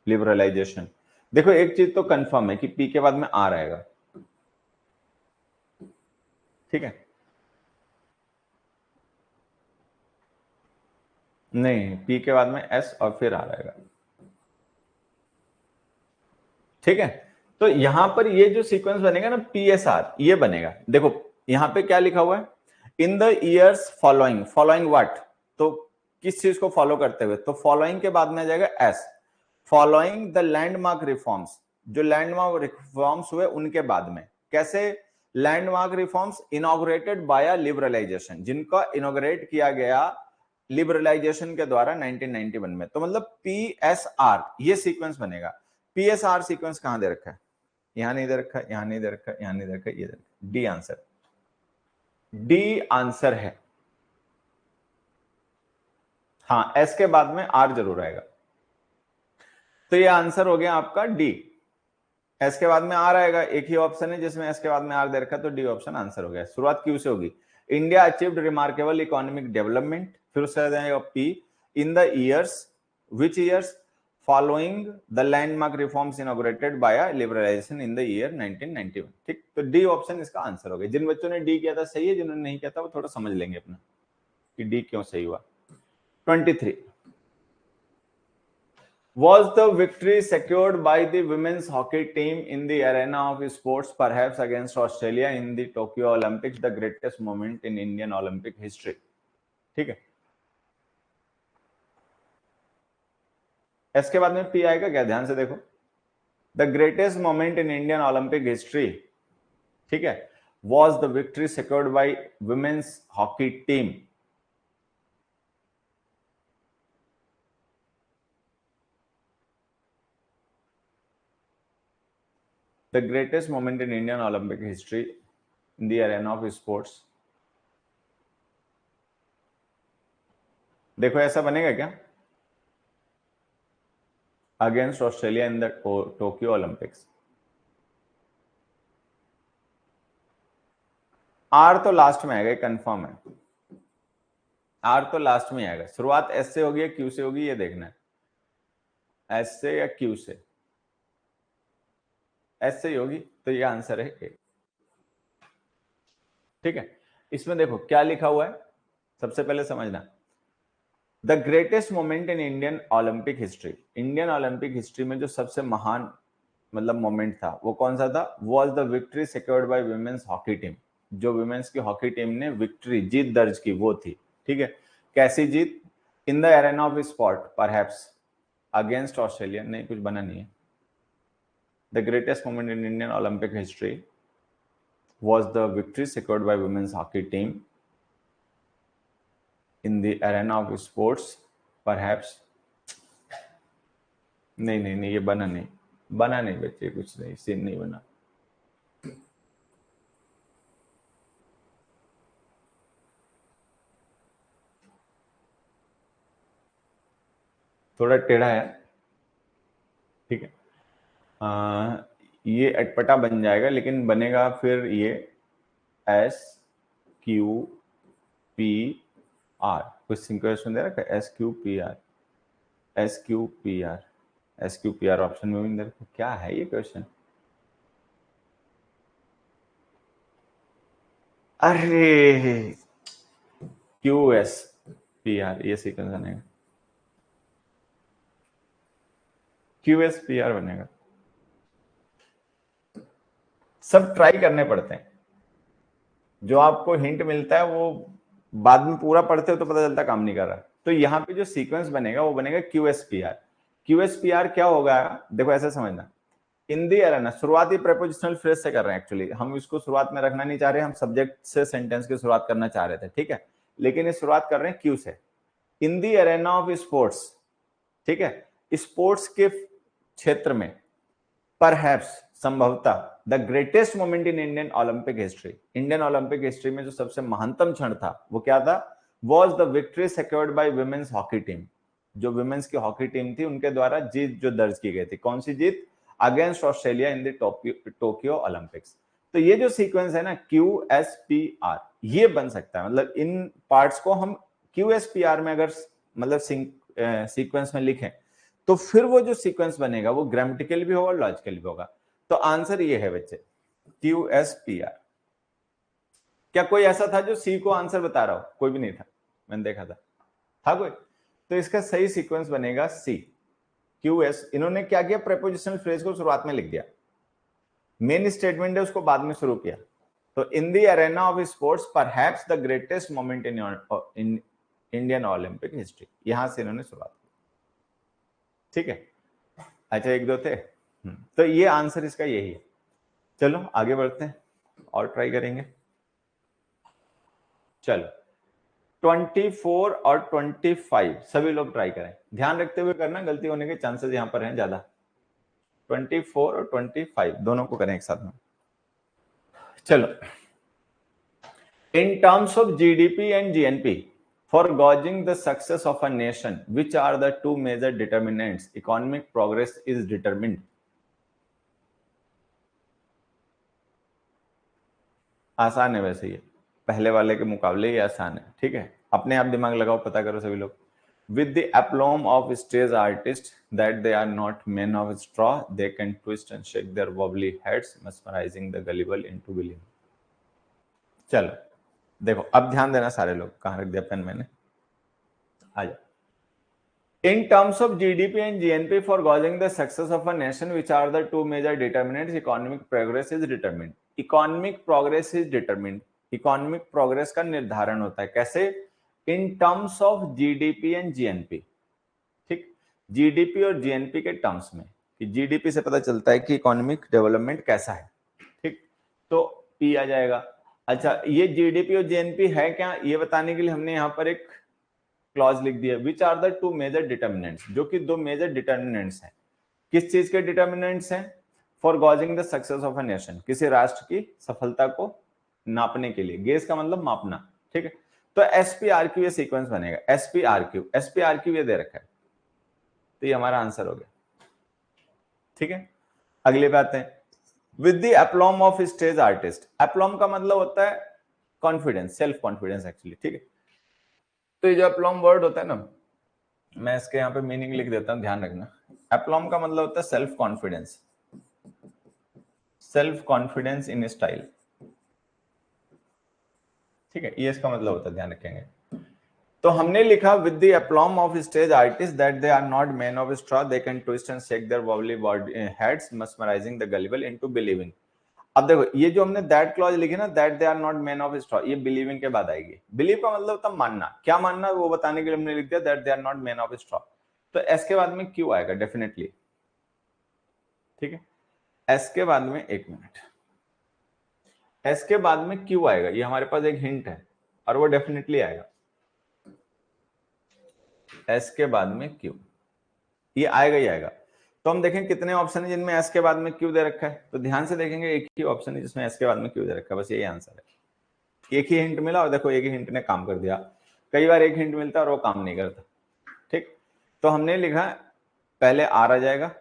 liberalisation. देखो एक चीज तो कंफर्म है कि पी के बाद में आर आएगा, ठीक है। नहीं, पी के बाद में एस और फिर आर आएगा, ठीक है। तो यहां पर ये जो सीक्वेंस बनेगा ना, पी एस आर, ये बनेगा। देखो यहां पे क्या लिखा हुआ है, इन the years following, following what, तो किस चीज को फॉलो करते हुए, तो फॉलोइंग के बाद में आ जाएगा S, following the landmark reforms, जो लैंडमार्क रिफॉर्म्स हुए उनके बाद में। कैसे landmark reforms, inaugurated by liberalisation, जिनका इनॉग्रेट किया गया लिबरलाइजेशन के द्वारा 1991 में। तो मतलब पीएसआर ये सीक्वेंस बनेगा। पीएसआर सीक्वेंस कहां दे रखा है, यहां नहीं दे रखा, यहां नहीं दे रखा, यहां नहीं दे रखा, ये दे रखा, डी आंसर, डी आंसर है। हाँ, एस के बाद में आर जरूर आएगा, तो ये आंसर हो गया आपका डी। एस के बाद में आर आएगा, एक ही ऑप्शन है जिसमें एस के बाद में आर दे रखा, तो डी ऑप्शन आंसर हो गया। शुरुआत क्यू से होगी, India achieved remarkable economic development, फिर उससे जाएगा P, in the years, which years, following the landmark reforms inaugurated by liberalisation in the year 1991, ठीक। तो डी ऑप्शन इसका आंसर हो गया। जिन बच्चों ने डी किया था सही है, जिन्होंने नहीं किया था वो थोड़ा समझ लेंगे अपना कि डी क्यों सही हुआ। 23, was the victory secured by the women's hockey team in the arena of sports, perhaps against Australia in the Tokyo Olympics, the greatest moment in Indian Olympic history, ठीक है। एस के बाद में पी आएगा क्या, ध्यान से देखो, the greatest moment in Indian Olympic history, ठीक है, was the victory secured by women's hockey team, the greatest moment in Indian Olympic history in the arena of sports। देखो ऐसा बनेगा क्या, against Australia in the Tokyo Olympics. R तो लास्ट में आएगा, कंफर्म है, आर तो लास्ट में आएगा। शुरुआत एस से होगी या क्यू से होगी, ये देखना है, एस से या क्यू से, एस से ही होगी, तो ये आंसर है ए, ठीक है। इसमें देखो क्या लिखा हुआ है, सबसे पहले समझना, the greatest moment in Indian Olympic history, Indian Olympic history में जो सबसे महान मतलब मोमेंट था वो कौन सा था, was the victory secured by women's hockey team, जो वुमेन्स की हॉकी टीम ने विक्ट्री, जीत दर्ज की, वो थी, ठीक है। कैसी जीत, in the arena of sport perhaps, against Australia, नहीं कुछ बना नहीं है। The greatest moment in Indian Olympic history was the victory secured by women's hockey team in the arena of sports perhaps। नहीं, ये बना नहीं बच्चे, कुछ नहीं, सीन नहीं बना। थोड़ा टेढ़ा है, ठीक है। ये अटपटा बन जाएगा, लेकिन बनेगा फिर ये SQPR, कुछ सिंक्रोनेशन दे रखा है, SQPR ऑप्शन में भी दे रखा है। क्या है ये क्वेश्चन? अरे QSPR, ये सीक्वेंस बनेगा, QSPR बनेगा। सब ट्राई करने पड़ते हैं, जो आपको हिंट मिलता है वो बाद में पूरा पढ़ते हो तो पता चलता काम नहीं कर रहा। तो यहाँ पे जो सीक्वेंस बनेगा वो बनेगा QSPR। QSPR क्या होगा, देखो ऐसे समझना, इन दी एरेना, शुरुआती प्रेपोजिशनल फ्रेज से कर रहे हैं। एक्चुअली हम इसको शुरुआत में रखना नहीं चाह रहे, हम सब्जेक्ट से सेंटेंस की शुरुआत करना चाह रहे थे, ठीक है, लेकिन ये शुरुआत कर रहे हैं क्यू से। In the arena of sports, ठीक है, स्पोर्ट्स के क्षेत्र में, परहैप्स, संभवतः, the greatest moment in Indian Olympic history, Indian Olympic history में जो सबसे महानतम क्षण था वो क्या था, was the victory secured by women's hockey team, जो वुमेन्स की हॉकी टीम थी उनके द्वारा जीत जो दर्ज की गई थी। कौन सी जीत? Against Australia in the Tokyo Olympics. तो ये जो सीक्वेंस है ना QSPR, ये बन सकता है, मतलब इन पार्ट्स को हम QSPR में अगर मतलब सीक्वेंस में लिखें तो फिर वो जो सीक्वेंस बनेगा वो ग्रामेटिकल भी होगा, लॉजिकल भी होगा। तो आंसर ये है बच्चे, QSPR। क्या कोई ऐसा था जो सी को आंसर बता रहा हो? कोई भी नहीं था, मैंने देखा था कोई? तो इसका सही सीक्वेंस बनेगा सी, QS। इन्होंने क्या किया, प्रेपोजिशनल फ्रेज को शुरुआत में लिख दिया, मेन स्टेटमेंट है उसको बाद में शुरू किया। तो in the arena of sports perhaps the greatest moment in Indian Olympic history, यहां से इन्होंने शुरुआत की, ठीक है। अच्छा, एक दो थे, तो ये आंसर इसका यही है। चलो आगे बढ़ते हैं और ट्राई करेंगे। चलो 24 और 25 सभी लोग ट्राई करें, ध्यान रखते हुए करना, गलती होने के चांसेस यहां पर हैं ज्यादा। 24 और 25 दोनों को करें एक साथ में। चलो, in terms of GDP and GNP for gauging the success of a nation, which are the two major determinants economic progress is determined? आसान है वैसे, ये पहले वाले के मुकाबले ये आसान है, ठीक है। अपने आप दिमाग लगाओ, पता करो सभी लोग। With the aplomb of stage artists that they are not men of straw, they can twist and shake their wobbly heads, mesmerizing the gullible into believing. चलो देखो, अब ध्यान देना सारे लोग, कहां रख दिया पेन मैंने, आ जाओ। In terms of GDP and GNP for gauging the success of a nation, which are the two major determinants, economic progress is determined. Economic progress is determined. Economic progress का निर्धारण होता है कैसे? In terms of GDP and GNP, ठीक, GDP और GNP के टर्म्स में, कि GDP से पता चलता है कि इकोनॉमिक डेवलपमेंट कैसा है, ठीक, तो P आ जाएगा। अच्छा, ये GDP और GNP है क्या, ये बताने के लिए हमने यहाँ पर एक क्लॉज लिख दिया, which are the two major determinants, जो कि दो मेजर डिटर्मिनेंट्स हैं। किस चीज के डिटर्मिनेंट्स हैं? For gauging the success of a nation, किसी राष्ट्र की सफलता को नापने के लिए, गेज का मतलब मापना, ठीक है। तो SPRQ ये सीक्वेंस बनेगा, SPRQ ये दे रखा है, तो ये हमारा आंसर हो गया, ठीक है। अगले पे आते हैं, with the aplomb of stage artist. Aplomb का मतलब होता है कॉन्फिडेंस, सेल्फ कॉन्फिडेंस एक्चुअली, ठीक है। तो ये जो एप्लॉम वर्ड होता है ना, मैं इसके यहाँ पे मीनिंग लिख देता हूं, ध्यान रखना। एप्लॉम का मतलब होता है self confidence, self confidence in style, ठीक है, ये इसका मतलब होता है, ध्यान रखेंगे। तो हमने लिखा with the aplomb of stage artist that they are not man of straw, they can twist and shake their wobbly body heads, mesmerizing the gullible into believing. अब देखो, ये जो हमने दैट क्लॉज लिखी ना, that they are not man of straw, ये बिलीविंग के बाद आएगी। बिलीव का मतलब होता है मानना, क्या मानना वो बताने के लिए हमने लिख दिया that they are not man of straw. तो एस के बाद में क्यू आएगा डेफिनेटली, ठीक है। एस के बाद में, एक मिनट, एस के बाद में क्यू आएगा, ये हमारे पास एक हिंट है और वो डेफिनेटली आएगा। एस के बाद में क्यू, ये आएगा ही आएगा। तो हम देखें कितने ऑप्शन है जिनमें एस के बाद में क्यू दे रखा है, तो ध्यान से देखेंगे एक ही ऑप्शन है जिसमें एस के बाद में क्यू दे रखा है, बस यही आंसर है। एक ही हिंट मिला और देखो एक ही हिंट ने काम कर दिया। कई बार एक हिंट मिलता है और वो काम नहीं करता, ठीक। तो हमने लिखा पहले आर आ जाएगा,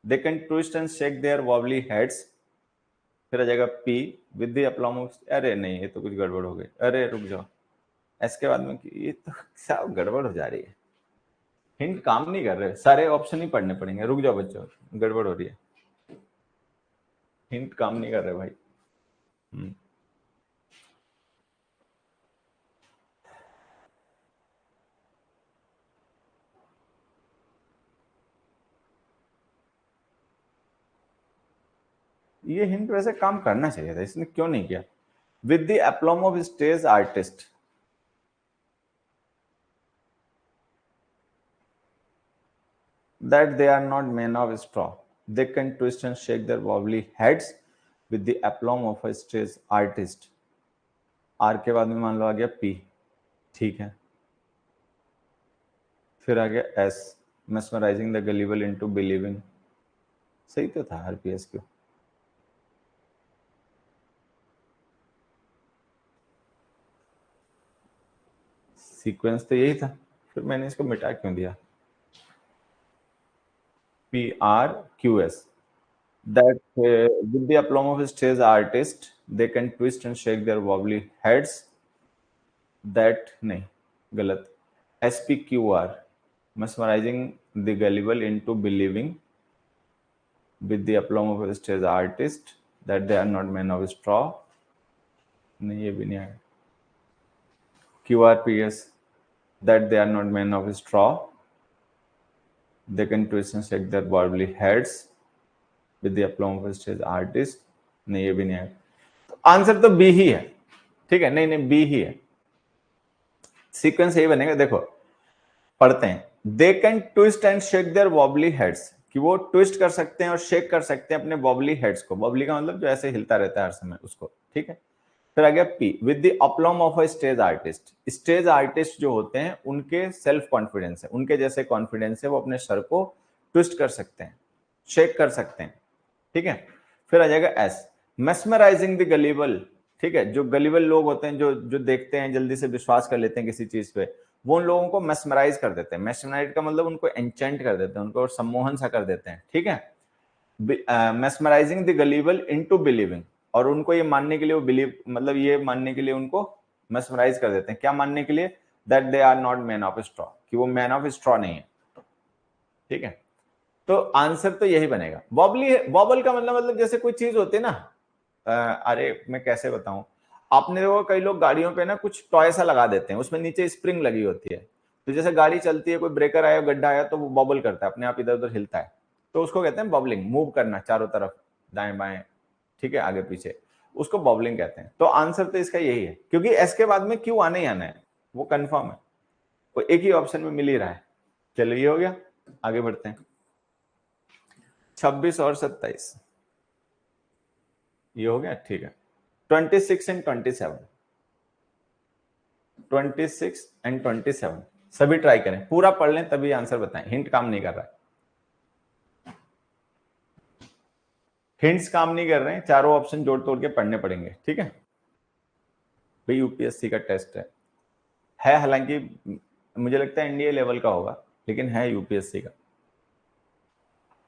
they can twist and shake their wobbly heads, फिर आ जाएगा P with the aplomb of, अरे नहीं ये तो कुछ गड़बड़ हो गई, अरे रुक जाओ, एस के बाद में ये तो सब गड़बड़ हो जा रही है, हिंट काम नहीं कर रहे, सारे ऑप्शन ही पढ़ने पड़ेंगे, रुक जाओ बच्चों, गड़बड़ हो रही है, हिंट काम नहीं कर रहे भाई। ये हिंट वैसे काम करना चाहिए था, इसने क्यों नहीं किया। With the aplomb of stage artist, that they are not men of straw, they can twist and shake their wobbly heads with the aplomb of a stage artist। R के बाद में मान लो आ गया पी, ठीक है, फिर आ गया S, mesmerizing the gullible into believing, सही तो था आरपीएस क्यों। सीक्वेंस तो यही था, फिर मैंने इसको मिटा क्यों दिया। P R Q S, that with the aplomb of a stage artist they can twist and shake their wobbly heads, that नहीं, गलत, SPQR, mesmerizing the gullible into believing with the aplomb of a stage artist that they are not men of straw, नहीं ये भी नहीं आया। QRPS, that they are not men of straw, they can twist and shake their wobbly heads with the aplomb of a stage artist, नहीं ये भी नहीं आया। आंसर तो बी ही है, ठीक है, नहीं नहीं बी ही है, सीक्वेंस यही बनेगा। देखो पढ़ते हैं, they can twist and shake their wobbly heads, कि वो ट्विस्ट कर सकते हैं और शेक कर सकते हैं अपने वॉबली हेड्स को, वॉबली का मतलब जो ऐसे हिलता रहता है हर समय उसको, ठीक है। फिर आ गया P, with the aplomb of a stage artist, stage artist जो होते हैं उनके सेल्फ कॉन्फिडेंस है, उनके जैसे कॉन्फिडेंस है, वो अपने सर को ट्विस्ट कर सकते हैं, शेक कर सकते हैं, ठीक है। फिर आ जाएगा एस, मेस्मराइजिंग द गलीबल, ठीक है, जो गलीबल लोग होते हैं जो जो देखते हैं जल्दी से विश्वास कर लेते हैं किसी चीज पे, वो उन लोगों को मेस्मराइज कर देते हैं, मेस्मराइज का मतलब उनको एंचेंट कर देते हैं, उनको सम्मोहन सा कर देते हैं, ठीक है। Mesmerising the gullible into believing, और उनको ये मानने के लिए, वो बिलीव मतलब ये मानने के लिए उनको मेस्मराइज कर देते हैं, क्या मानने के लिए, that they are not man of straw, कि वो मैन ऑफ स्ट्रॉ नहीं है, ठीक है। तो आंसर तो यही बनेगा। वॉबली, वॉबल का मतलब जैसे कोई चीज होती है ना, अरे मैं कैसे बताऊं, आपने देखो कई लोग गाड़ियों पे ना कुछ टॉय सा लगा देते हैं, उसमें नीचे स्प्रिंग लगी होती है, तो जैसे गाड़ी चलती है, कोई ब्रेकर आया, गड्ढा आया, तो वो बॉबल करता है, अपने आप इधर उधर हिलता है, तो उसको कहते हैं बॉबलिंग, मूव करना चारों तरफ, दाएं बाएं, ठीक है, आगे पीछे, उसको बॉबलिंग कहते हैं। तो आंसर तो इसका यही है, क्योंकि एस के बाद में क्यू आने ही आना है, वो कंफर्म है, वो एक ही ऑप्शन में मिल ही रहा है। चलो ये हो गया, आगे बढ़ते हैं। 26 और 27 ये हो गया, ठीक है। 26 एंड 27, 26 एंड 27 सभी ट्राई करें, पूरा पढ़ लें तभी आंसर बताएं, हिंट काम नहीं कर रहा है, हिंट्स काम नहीं कर रहे हैं, चारों ऑप्शन जोड़ तोड़ के पढ़ने पड़ेंगे, ठीक है भाई। यूपीएससी का टेस्ट है हालांकि मुझे लगता है एनडीए लेवल का होगा, लेकिन है यूपीएससी का।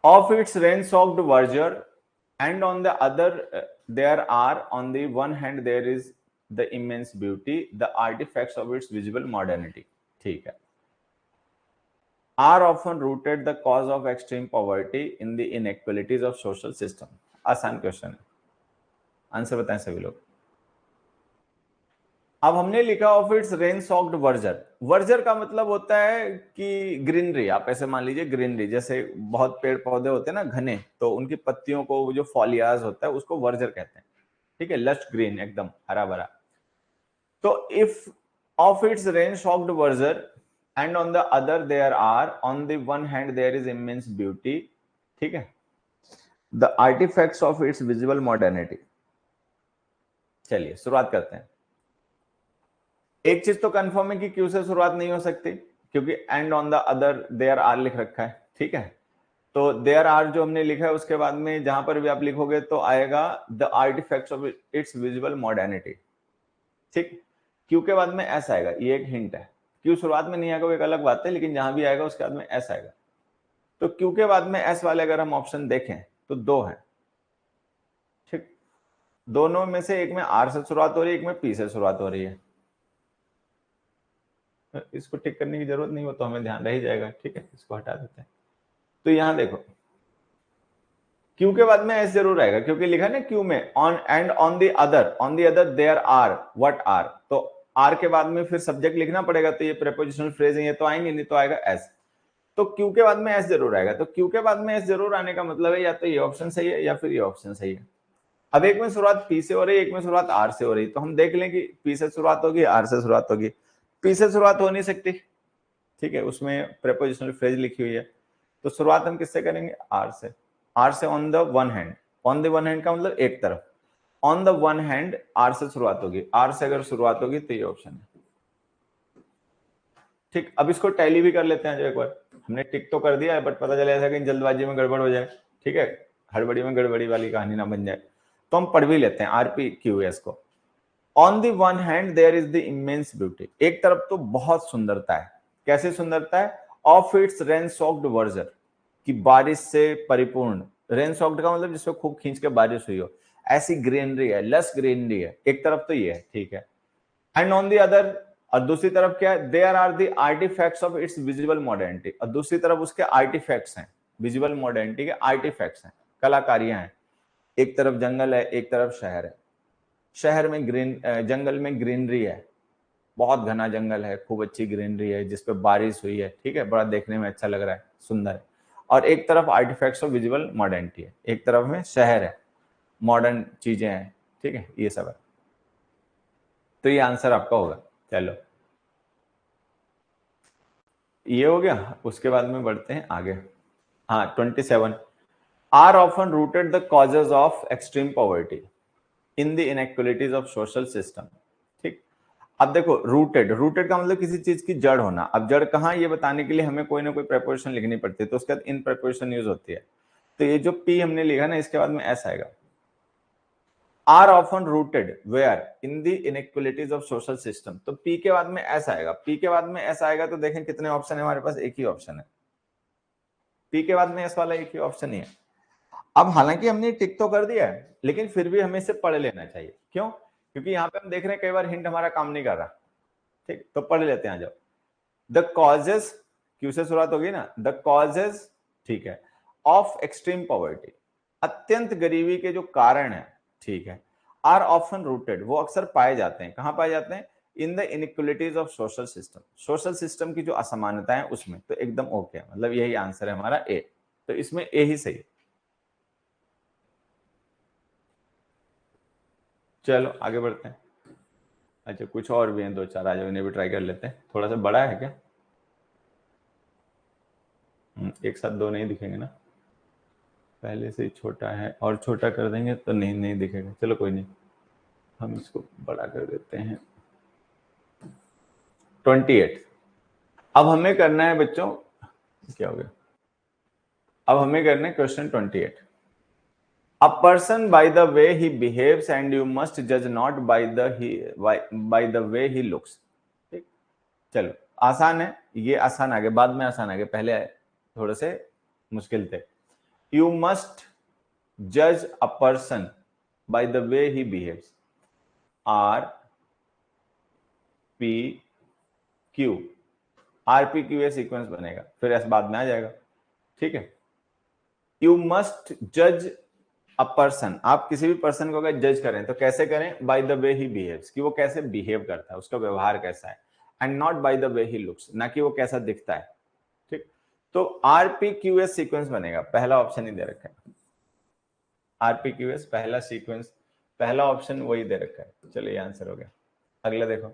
Of its rain soaked verdure and on the other there are, on the one hand there is the immense beauty, the artifacts of its visible modernity, ठीक है, are often rooted the cause of extreme poverty in the inequalities of social system। आसान क्वेश्चन है, आंसर बताएं सभी लोग। अब हमने लिखा ऑफ इट्स रेन सॉक्ड वर्जर, वर्जर का मतलब होता है कि ग्रीनरी, आप ऐसे मान लीजिए ग्रीनरी, जैसे बहुत पेड़ पौधे होते हैं ना घने, तो उनकी पत्तियों को जो फॉलियाज होता है उसको वर्जर कहते हैं, ठीक है, लश ग्रीन, एकदम हरा भरा। तो if of its rain soaked verdure, and on the other there are, on the one hand there is immense beauty, ठीक है, the artefacts of its visible modernity. चलिए शुरुआत करते हैं। एक चीज तो कंफर्म है कि क्यू से शुरुआत नहीं हो सकती, क्योंकि and on the other there are लिख रखा है, ठीक है। तो देयर आर जो हमने लिखा है उसके बाद में जहां पर भी आप लिखोगे तो आएगा the artefacts of its visible modernity, ठीक। क्यू के बाद में एस आएगा, ये एक हिंट है। क्यू शुरुआत में नहीं आएगा वो एक अलग बात है, लेकिन जहां भी आएगा उसके बाद में एस आएगा। तो क्यू के बाद में एस वाले अगर हम ऑप्शन देखें तो दो है, ठीक। दोनों में से एक में आर से शुरुआत हो रही है, एक में पी से शुरुआत हो रही है। इसको टिक करने की जरूरत नहीं हो तो हमें ध्यान रह ही जाएगा, ठीक है, इसको हटा देते हैं। तो यहां देखो क्यू के बाद में एस जरूर आएगा, क्योंकि लिखा है ना क्यू में on and on the other there are, what are, तो आर के बाद में फिर सब्जेक्ट लिखना पड़ेगा, तो ये प्रीपोजिशनल फ्रेज है, ये तो आएंगे नहीं, तो आएगा एस। तो क्यू के बाद में एस जरूर आएगा। तो क्यू के बाद में एस जरूर आने का मतलब है या तो ये ऑप्शन सही है या फिर ये ऑप्शन सही है। अब एक में शुरुआत पी से हो रही है, एक में शुरुआत आर से हो रही है, तो हम देख लें कि पी से शुरुआत होगी आर से शुरुआत होगी। पी से शुरुआत हो नहीं सकती, ठीक है, उसमें प्रीपोजिशनल फ्रेज लिखी हुई है, तो शुरुआत हम किससे करेंगे, आर से। आर से on the one hand, on the one hand का मतलब एक तरफ, on the one hand R से शुरुआत होगी, आर से अगर शुरुआत होगी तो ये ऑप्शन है, ठीक। अब इसको टैली भी कर लेते हैं जो, एक बार हमने टिक तो कर दिया है, बट पता चला ऐसा कि जल्दबाजी में गड़बड़ हो जाए, ठीक है, हड़बड़ी में गड़बड़ी वाली कहानी ना बन जाए, तो हम पढ़ भी लेते हैं आरपी क्यू एस को। On the one hand there is the immense beauty, एक तरफ तो बहुत सुंदरता है, कैसे सुंदरता है, of its rain soaked verdure, की बारिश से परिपूर्ण, रेन सॉक्ड का मतलब जिसमें खूब खींच के बारिश हुई हो, ऐसी ग्रीनरी है, लस ग्रीनरी है, एक तरफ तो ये है, ठीक है। एंड ऑन द अदर, और दूसरी तरफ क्या है, there are the artefacts of its visible modernity, और दूसरी तरफ उसके आर्टिफैक्ट्स हैं, विजिबल मॉडर्निटी के आर्टिफैक्ट्स हैं, कलाकारियां हैं। एक तरफ जंगल है, एक तरफ शहर है, शहर में जंगल में ग्रीनरी है, बहुत घना जंगल है, खूब अच्छी ग्रीनरी है जिसपे बारिश हुई है, ठीक है, बड़ा देखने में अच्छा लग रहा है, सुंदर है। और एक तरफ आर्टिफैक्ट्स ऑफ विजिबल मॉडर्निटी है, एक तरफ में शहर है, मॉडर्न चीजें हैं, ठीक है, ये सब है। तो ये आंसर आपका होगा। चलो ये हो गया, उसके बाद में बढ़ते हैं आगे। हाँ 27, are often rooted the causes of extreme poverty in the inequalities of social system, ठीक। अब देखो रूटेड, रूटेड का मतलब किसी चीज की जड़ होना। अब जड़ कहाँ, ये बताने के लिए हमें कोई ना कोई प्रेपोजिशन लिखनी पड़ती है, तो उसके बाद इन प्रेपोजिशन यूज होती है। तो ये जो पी हमने लिखा ना, इसके बाद में एस आएगा। Are often rooted where in the inequalities of social system, तो पी के बाद में एस आएगा। पी के बाद में एस आएगा तो देखें कितने ऑप्शन है हमारे पास, एक ही ऑप्शन है, पी के बाद में एस वाला एक ही ऑप्शन ही है। अब हालांकि हमने टिक तो कर दिया है, लेकिन फिर भी हमें इसे पढ़ लेना चाहिए, क्यों, क्योंकि यहाँ पे हम देख रहे हैं कई बार हिंट हमारा काम नहीं कर रहा, ठीक। तो पढ़ लेते हैं, जब द कॉजेस, क्यू से शुरुआत होगी ना, द कॉजेस, ठीक है, ऑफ एक्सट्रीम पॉवर्टी, अत्यंत गरीबी के जो कारण है, ठीक है, आर ऑफन रूटेड, वो अक्सर पाए जाते हैं, कहां पाए जाते हैं, इन the inequalities of social system, social system की जो असमानता है उसमें। तो एकदम ओके, मतलब यही आंसर है हमारा ए, तो इसमें ए ही सही। चलो आगे बढ़ते हैं। अच्छा कुछ और भी हैं दो चार, आज इन्हें भी ट्राई कर लेते हैं। थोड़ा सा बड़ा है क्या, एक साथ दो नहीं दिखेंगे ना, पहले से ही छोटा है, और छोटा कर देंगे तो नहीं नहीं दिखेगा। चलो कोई नहीं, हम इसको बड़ा कर देते हैं। 28, अब हमें करना है बच्चों, क्या हो गया, अब हमें करना है question 28। A person by the way he behaves and you must जज not by the way he looks, ठीक। चलो आसान है, ये आसान आगे, बाद में आसान आगे, पहले थोड़े से मुश्किल थे। यू मस्ट जज a person by the way he behaves, R P Q, RPQA sequence बनेगा, फिर एस बाद में आ जाएगा, ठीक है। यू मस्ट जज अ पर्सन, आप किसी भी पर्सन को अगर जज करें तो कैसे करें, bye the way he behaves, कि वो कैसे बिहेव करता है, उसका व्यवहार कैसा है, and not by the way he looks, ना कि वो कैसा दिखता है, ठीक। तो आरपीक्यूएस सीक्वेंस बनेगा, पहला ऑप्शन ही दे रखा है, आरपीक्यूएस पहला सीक्वेंस, पहला ऑप्शन वही दे रखा है। चलिए आंसर हो गया। अगला देखो,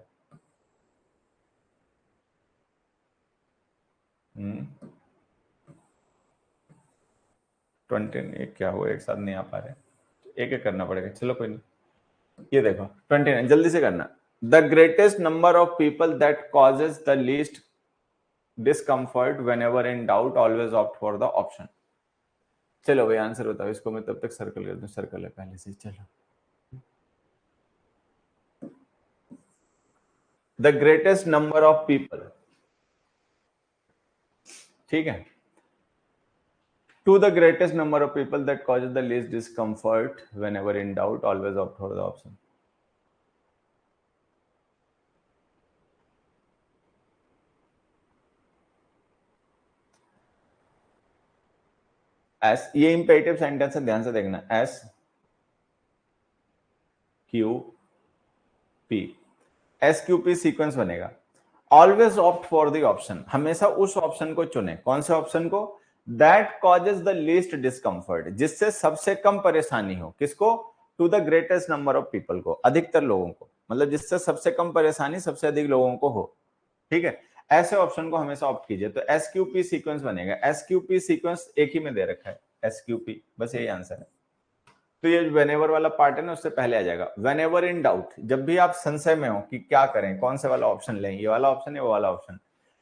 20 क्या हुआ, एक साथ नहीं आ पा रहे, एक एक करना पड़ेगा, चलो कोई नहीं। ये देखो 29, जल्दी से करना। The greatest number of people that causes the least discomfort whenever in doubt always opt for the option. चलो भाई आंसर बताओ, इसको मैं तब तक सर्कल कर दूं, सर्कल है पहले से। चलो, the greatest number of people, ठीक है, to the greatest number of people that causes the least discomfort whenever in doubt always opt for the option. S, ये इंपेरेटिव सेंटेंस है, ध्यान से देखना। S Q P, S Q P sequence बनेगा। Always opt for the option, हमेशा उस ऑप्शन को चुने। कौन से ऑप्शन को? That causes the least discomfort, जिससे सबसे कम परेशानी हो। किसको? To the greatest number of people को, अधिकतर लोगों को, मतलब जिससे सबसे कम परेशानी सबसे अधिक लोगों को हो। ठीक है, ऐसे ऑप्शन को हमेशा ऑप्ट कीजिए। तो एस क्यू पी सीक्वेंस बनेगा। एस क्यू पी सीक्वेंस एक ही में दे रखा है, एस क्यू पी, बस यही आंसर है। तो ये वेनेवर वाला पार्ट है ना, उससे पहले आ जाएगा। वेनेवर इन डाउट, जब भी आप संशय में हो कि क्या करें, कौन से वाला ऑप्शन लें, ये वाला ऑप्शन है वो वाला ऑप्शन,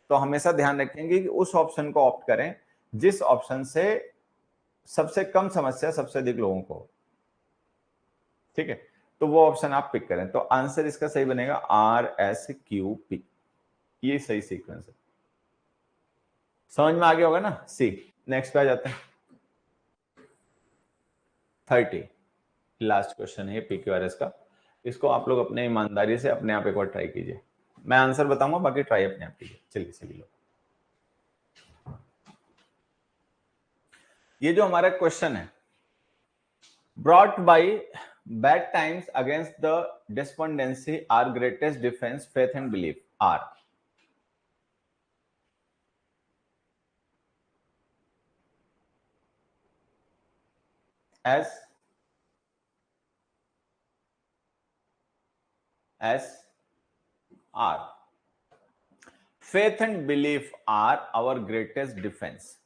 तो हमेशा ध्यान रखेंगे कि उस ऑप्शन को ऑप्ट करें जिस ऑप्शन से सबसे कम समस्या सबसे अधिक लोगों को हो। ठीक है, तो वो ऑप्शन आप पिक करें। तो आंसर इसका सही बनेगा आर एस क्यू पी, ये सही सीक्वेंस है। समझ में आ गया होगा ना? सी, नेक्स्ट पे आ जाते हैं। 30 लास्ट क्वेश्चन है पीक्यूआरएस का। इसको आप लोग अपने ईमानदारी से अपने आप एक बार ट्राई कीजिए। मैं आंसर बताऊंगा, बाकी ट्राई अपने आप कीजिए। चलिए सभी लोग, ये जो हमारा क्वेश्चन है, brought by bad times against the despondency are greatest defence faith and belief are. S S R, faith and belief are our greatest defence.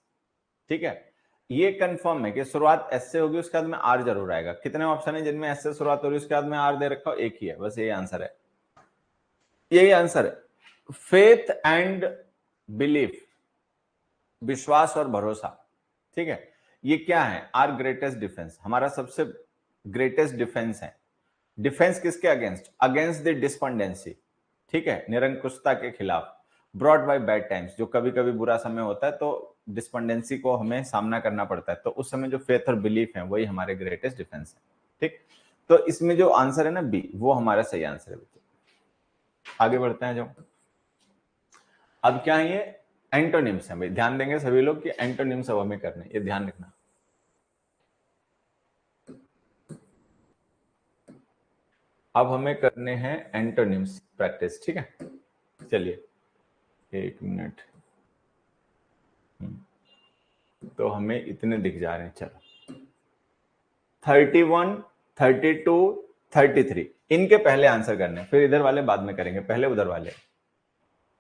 ठीक है, ये कंफर्म है कि शुरुआत एस से होगी, उसके बाद में आर जरूर आएगा। कितने ऑप्शन है जिनमें एस से शुरुआत हो रही है, उसके बाद में आर दे रखा हो? एक ही है, बस यही आंसर है, यही आंसर है। फेथ एंड बिलीफ, विश्वास और भरोसा। ठीक है, ये क्या है? आर ग्रेटेस्ट डिफेंस, हमारा सबसे ग्रेटेस्ट डिफेंस है। डिफेंस किसके अगेंस्ट? Against the despondency. ठीक है, निरंकुशता के खिलाफ। ब्रॉट बाय बैड टाइम्स, जो कभी कभी बुरा समय होता है तो डिस्पेंडेंसी को हमें सामना करना पड़ता है, तो उस समय जो फेथ और बिलीफ है वही हमारे ग्रेटेस्ट डिफेंस है। ठीक, तो इसमें जो आंसर है ना बी, वो हमारा सही आंसर है बच्चों। आगे बढ़ते हैं जो, अब क्या है ये? एंटोनिम्स है भाई, ध्यान देंगे सभी लोग कि एंटोनिम्स अब हमें करने, ये ध्यान रखना। अब हमें करने हैं एंटोनिम्स प्रैक्टिस। ठीक है, चलिए एक मिनट। तो हमें इतने दिख जा रहे हैं, चलो 31, 32, 33, इनके पहले आंसर करने, फिर इधर वाले बाद में करेंगे, पहले उधर वाले।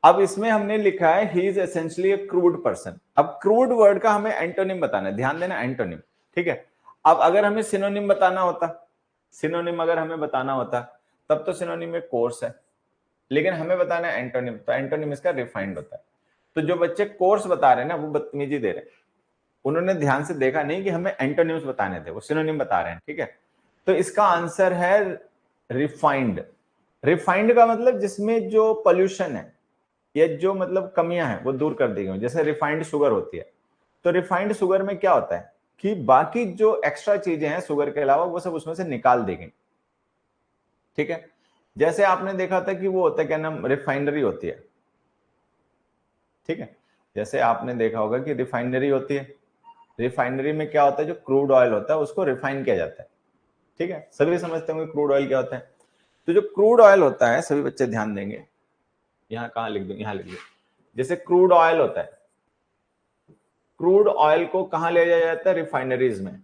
अब इसमें हमने लिखा है he is essentially a crude person. अब क्रूड वर्ड का हमें एंटोनिम बताना है, ध्यान देना, एंटोनिम। ठीक है, अब अगर हमें सिनोनिम बताना होता, सिनोनिम अगर हमें बताना होता, तब तो सिनोनिम में कोर्स है, लेकिन हमें बताना है एंटोनिम, तो एंटोनिम इसका रिफाइंड होता है। तो जो बच्चे कोर्स बता रहे हैं ना, वो बदतमीजी दे रहे हैं, उन्होंने ध्यान से देखा नहीं कि हमें एंटोनिम्स बताने थे, वो सिनोनिम बता रहे हैं। ठीक है, तो इसका आंसर है रिफाइंड। रिफाइंड का मतलब जिसमें जो पोल्यूशन है या जो मतलब कमियां हैं वो दूर कर दी गई, जैसे रिफाइंड शुगर होती है। तो रिफाइंड शुगर में क्या होता है कि बाकी जो एक्स्ट्रा चीजें हैं शुगर के अलावा वो सब उसमें से निकाल दी गई। ठीक है, जैसे आपने देखा था कि वो होता है क्या नाम, रिफाइनरी होती है। ठीक है, जैसे आपने देखा होगा कि रिफाइनरी होती है, रिफाइनरी में क्या होता है, जो क्रूड ऑयल होता है उसको रिफाइन किया जाता है। ठीक है, सभी समझते होंगे क्रूड ऑयल क्या होता है। तो जो क्रूड ऑयल होता है, सभी बच्चे ध्यान देंगे, यहाँ कहाँ लिख दो, यहाँ लिख दो। जैसे क्रूड ऑयल होता है, क्रूड ऑयल को कहां ले जाया जाता है? रिफाइनरीज में।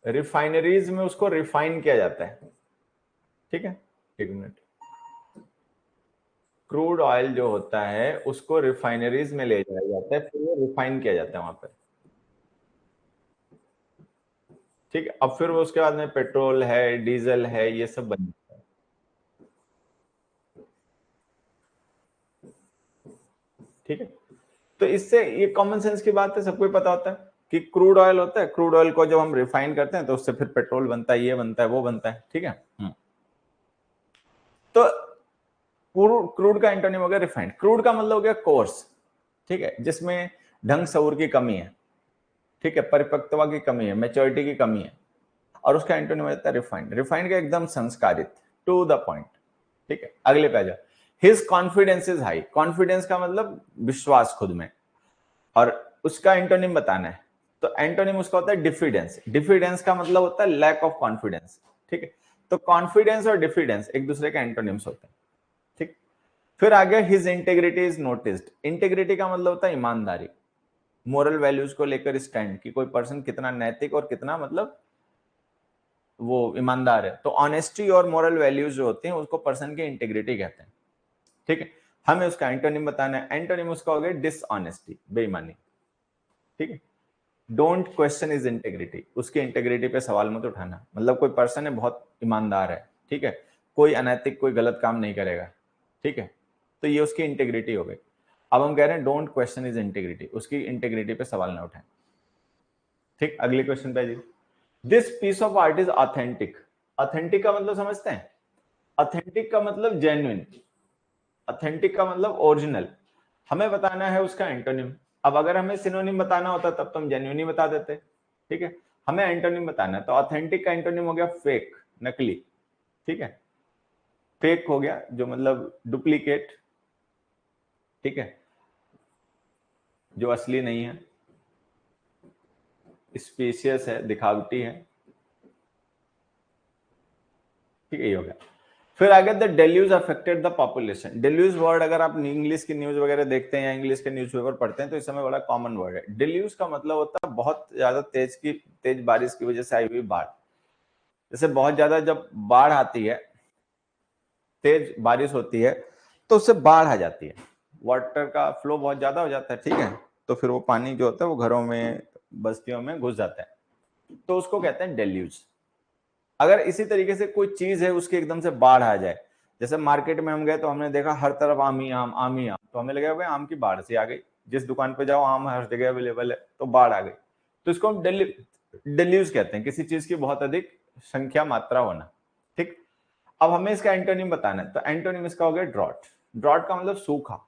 रिफाइनरीज में उसको रिफाइन किया जाता है। ठीक है, एक मिनट, क्रूड ऑयल जो होता है उसको रिफाइनरीज में ले जाया जाता है, फिर वो रिफाइन किया जाता है वहां पर। ठीक है, अब फिर वो उसके बाद में पेट्रोल है, डीजल है, ये सब बन जाता है। ठीक है, तो इससे ये कॉमन सेंस की बात है, सबको ही पता होता है कि क्रूड ऑयल होता है, क्रूड ऑयल को जब हम रिफाइन करते हैं तो उससे फिर पेट्रोल बनता है, ये बनता है, वो बनता है। ठीक है। तो क्रूड का एंटोनिम हो गया रिफाइंड। क्रूड का मतलब हो गया कोर्स, ठीक है, जिसमें ढंग सऊर की कमी है, ठीक है, परिपक्वता की कमी है, मेच्योरिटी की कमी है, और उसका एंटोनिम हो जाता है रिफाइंड। रिफाइंड का एकदम संस्कारित, टू द पॉइंट। ठीक है, अगले पे आ जाओ। His confidence is high. Confidence का मतलब विश्वास खुद में, और उसका एंटोनिम बताना है, तो एंटोनिम उसका होता है डिफिडेंस। डिफिडेंस का मतलब होता है लैक ऑफ कॉन्फिडेंस। ठीक है, तो कॉन्फिडेंस और डिफिडेंस एक दूसरे के एंटोनिम्स होते हैं। ठीक, फिर आ गया his integrity is noticed. Integrity का मतलब होता है ईमानदारी, मोरल वैल्यूज को लेकर स्टैंड, कि कोई पर्सन कितना नैतिक और कितना मतलब वो ईमानदार है। तो ऑनेस्टी और मोरल वैल्यूज जो होते हैं उसको पर्सन की इंटेग्रिटी कहते हैं। ठीक है, हमें उसका एंटोनिम बताना है। एंटोनिम उसका हो गया डिसऑनेस्टी, बेईमानी। ठीक है, डोंट क्वेश्चन इज इंटेग्रिटी। उसकी इंटेग्रिटी पे सवाल मत उठाना, मतलब कोई पर्सन है बहुत ईमानदार है, ठीक है, कोई अनैतिक कोई गलत काम नहीं करेगा। ठीक है, तो ये उसकी इंटेग्रिटी हो गई। अब हम कह रहे हैं डोंट क्वेश्चन इज इंटेग्रिटी, उसकी इंटेग्रिटी पे सवाल ना उठाएं। ठीक, अगले क्वेश्चन पे जी। This piece of art is authentic. Authentic का मतलब समझते हैं? ऑथेंटिक का मतलब जेन्युइन, ऑथेंटिक का मतलब ओरिजिनल। हमें बताना है उसका एंटोनिम। अब अगर हमें सिनोनिम बताना होता तब तो हम जेन्युइन ही बता देते। ठीक है, हमें एंटोनिम बताना है, तो ऑथेंटिक का एंटोनिम हो गया फेक, नकली। ठीक है, फेक हो गया जो मतलब डुप्लीकेट, ठीक है, जो असली नहीं है, स्पेशियस है, दिखावटी है। ठीक है, ये हो गया। फिर आगे the deluge affected the population. Deluge word अगर आप इंग्लिश की न्यूज वगैरह देखते हैं या इंग्लिश के न्यूज़पेपर पढ़ते हैं तो इस समय बड़ा कॉमन वर्ड है। डेल्यूज का मतलब होता है बहुत ज्यादा तेज बारिश की वजह से आई हुई बाढ़। जैसे बहुत ज्यादा जब बाढ़ आती है, तेज बारिश होती है, तो उससे बाढ़ आ जाती है, वाटर का फ्लो बहुत ज्यादा हो जाता है। ठीक है, तो फिर वो पानी जो होता है वो घरों में, बस्तियों में घुस जाता है, तो उसको कहते हैं डेल्यूज। अगर इसी तरीके से कोई चीज है उसकी एकदम से बाढ़ आ जाए, जैसे मार्केट में हम गए तो हमने देखा हर तरफ आम ही आम, आम ही आम, तो हमें लगा भाई आम की बाढ़ सी आ गई, जिस दुकान पे जाओ आम हर जगह अवेलेबल है, तो बाढ़ आ गई। तो इसको हम डेल्यूज कहते हैं, किसी चीज की बहुत अधिक संख्या मात्रा होना। ठीक, अब हमें इसका एंटोनिम बताना है, तो एंटोनिम इसका हो गया ड्रॉट। ड्रॉट का मतलब सूखा।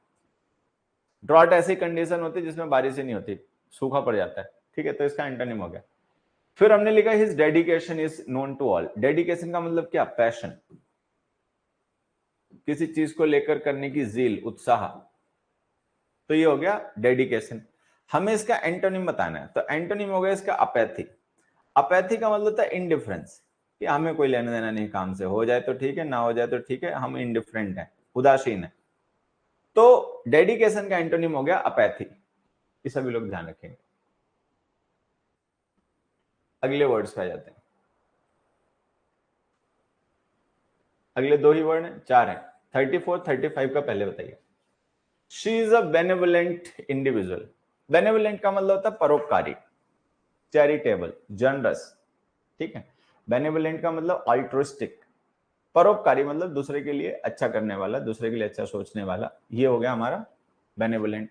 ड्रॉट ऐसी कंडीशन होती है जिसमें बारिश ही नहीं होती, सूखा पड़ जाता है। ठीक है, तो इसका एंटोनिम हो गया। फिर हमने लिखा his dedication is known to all. Dedication का मतलब क्या? पैशन, किसी चीज को लेकर करने की जील, उत्साह, तो ये हो गया डेडिकेशन। हमें इसका एंटोनिम बताना है, तो एंटोनिम हो गया इसका अपैथी। अपैथी का मतलब था इंडिफरेंस, कि हमें कोई लेना देना नहीं काम से, हो जाए तो ठीक है, ना हो जाए तो ठीक है, हम इंडिफरेंट हैं, उदासीन है। तो डेडिकेशन का एंटोनिम हो गया अपैथी। ये सभी लोग ध्यान रखेंगे। अगले वर्ड्स पे आ जाते हैं। अगले दो ही वर्ड हैं, चार हैं, 34 35 का पहले बताइए। She is a benevolent individual. Benevolent का मतलब होता है परोपकारी, चैरिटेबल, जनरस। ठीक है, बेनेवलेंट का मतलब अल्ट्रुइस्टिक। परोपकारी मतलब दूसरे के लिए अच्छा करने वाला, दूसरे के लिए अच्छा सोचने वाला, ये हो गया हमारा बेनेवलेंट।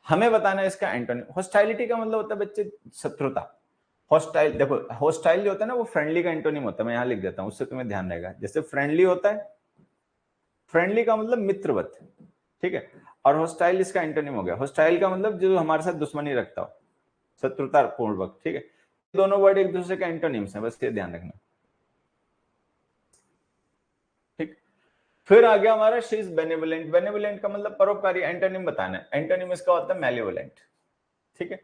हमें बताना है इसका एंटोनिम। हॉस्टाइलिटी का मतलब होता है बच्चे शत्रुता। हॉस्टाइल, देखो हॉस्टाइल जो होता है ना वो फ्रेंडली का एंटोनिम होता है, मैं यहां लिख देता हूं, उससे तुम्हें ध्यान रहेगा। जैसे फ्रेंडली होता है, फ्रेंडली का मतलब मित्रवत, ठीक है, और हॉस्टाइल इसका एंटोनिम हो गया। हॉस्टाइल का मतलब जो हमारे साथ दुश्मनी रखता हो, शत्रुता पूर्वक। ठीक है, दोनों वर्ड एक दूसरे के एंटोनिम्स हैं, बस ये ध्यान रखना। ठीक, फिर आ गया हमारा शी इज बेनेवलेंट। बेनेवलेंट का मतलब परोपकारी, एंटोनिम बताना है। एंटोनिम इसका होता है मैलेवोलेंट। ठीक है,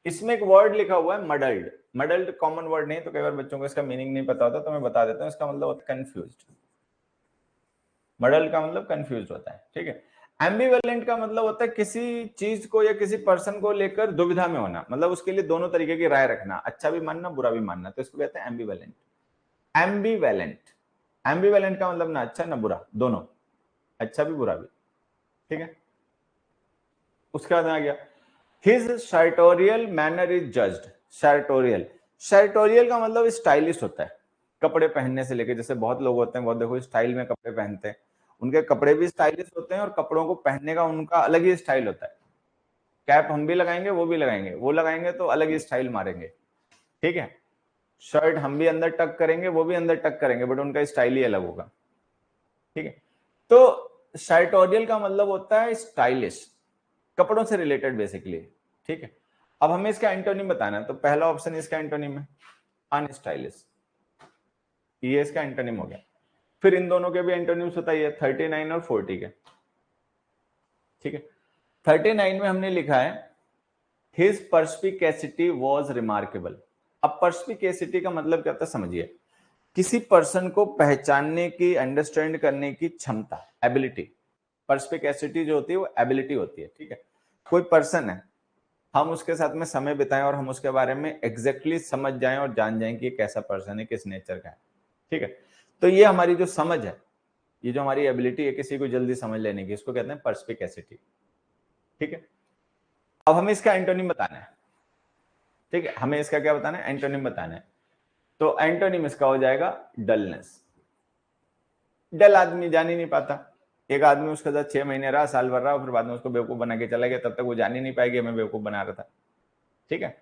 इसमें एक वर्ड लिखा हुआ है मडल्ड। मडल्ड कॉमन वर्ड नहीं, तो कई बार बच्चों को इसका मीनिंग नहीं पता होता, तो मैं बता देता हूं। इसका मतलब होता है कंफ्यूज्ड। मडल का मतलब कंफ्यूज होता है। ठीक है, एम्बिवेलेंट का मतलब होता है किसी चीज को या किसी पर्सन को लेकर दुविधा में होना, मतलब उसके लिए दोनों तरीके की राय रखना, अच्छा भी मानना बुरा भी मानना, तो इसको कहते हैं एम्बिवेलेंट। एम्बिवेलेंट, एम्बिवेलेंट का मतलब ना अच्छा ना बुरा, दोनों, अच्छा भी बुरा भी। ठीक है, उसके बाद आ गया हिज सर्टोरियल मैनर इज जज्ड। सर्टोरियल, सर्टोरियल का मतलब स्टाइलिश होता है, कपड़े पहनने से लेके, जैसे बहुत लोग होते हैं बहुत देखो स्टाइल में कपड़े पहनते हैं, उनके कपड़े भी स्टाइलिश होते हैं और कपड़ों को पहनने का उनका अलग ही स्टाइल होता है। कैप हम भी लगाएंगे, वो भी लगाएंगे, वो लगाएंगे तो अलग ही स्टाइल मारेंगे, ठीक है। शर्ट हम भी अंदर टक करेंगे, वो भी अंदर टक करेंगे, बट उनका स्टाइल ही अलग होगा, ठीक है। तो सर्टोरियल का मतलब होता है स्टाइलिश, कपड़ों से रिलेटेड बेसिकली, ठीक है। अब हमें इसका एंटोनिम बताना है, तो पहला ऑप्शन इसका एंटोनिम है अनस्टाइलिश, ये इसका एंटोनिम हो गया। फिर इन दोनों के भी एंटोनिम्स बताइए, 39 और 40 के, ठीक है। 39 में हमने लिखा है हिज पर्स्पिकेसिटी वॉज रिमार्केबल। अब पर्स्पिकेसिटी का मतलब क्या होता है समझिए, किसी पर्सन को पहचानने की, अंडरस्टैंड करने की क्षमता, एबिलिटी। पर्स्पिकेसिटी जो होती है वो एबिलिटी होती है, ठीक है। कोई पर्सन है, हम उसके साथ में समय बिताएं और हम उसके बारे में एग्जैक्टली समझ जाएं और जान जाएं कि कैसा पर्सन है, किस नेचर का है, ठीक है। तो ये हमारी जो समझ है, ये जो हमारी एबिलिटी है किसी को जल्दी समझ लेने की, इसको कहते हैं पर्स्पिकेसिटी, ठीक है। अब हमें इसका एंटोनिम बताना है, ठीक है, हमें इसका क्या बताना है, एंटोनिम बताना है। तो एंटोनिम इसका हो जाएगा डलनेस। डल आदमी जान ही नहीं पाता, एक आदमी उसके साथ 6 महीने रहा, साल भर रहा, फिर बाद में उसको बेवकूफ बना के चला गया, तब तक वो जान ही नहीं पाएगी हमें बेवकूफ बना रहा था, ठीक है।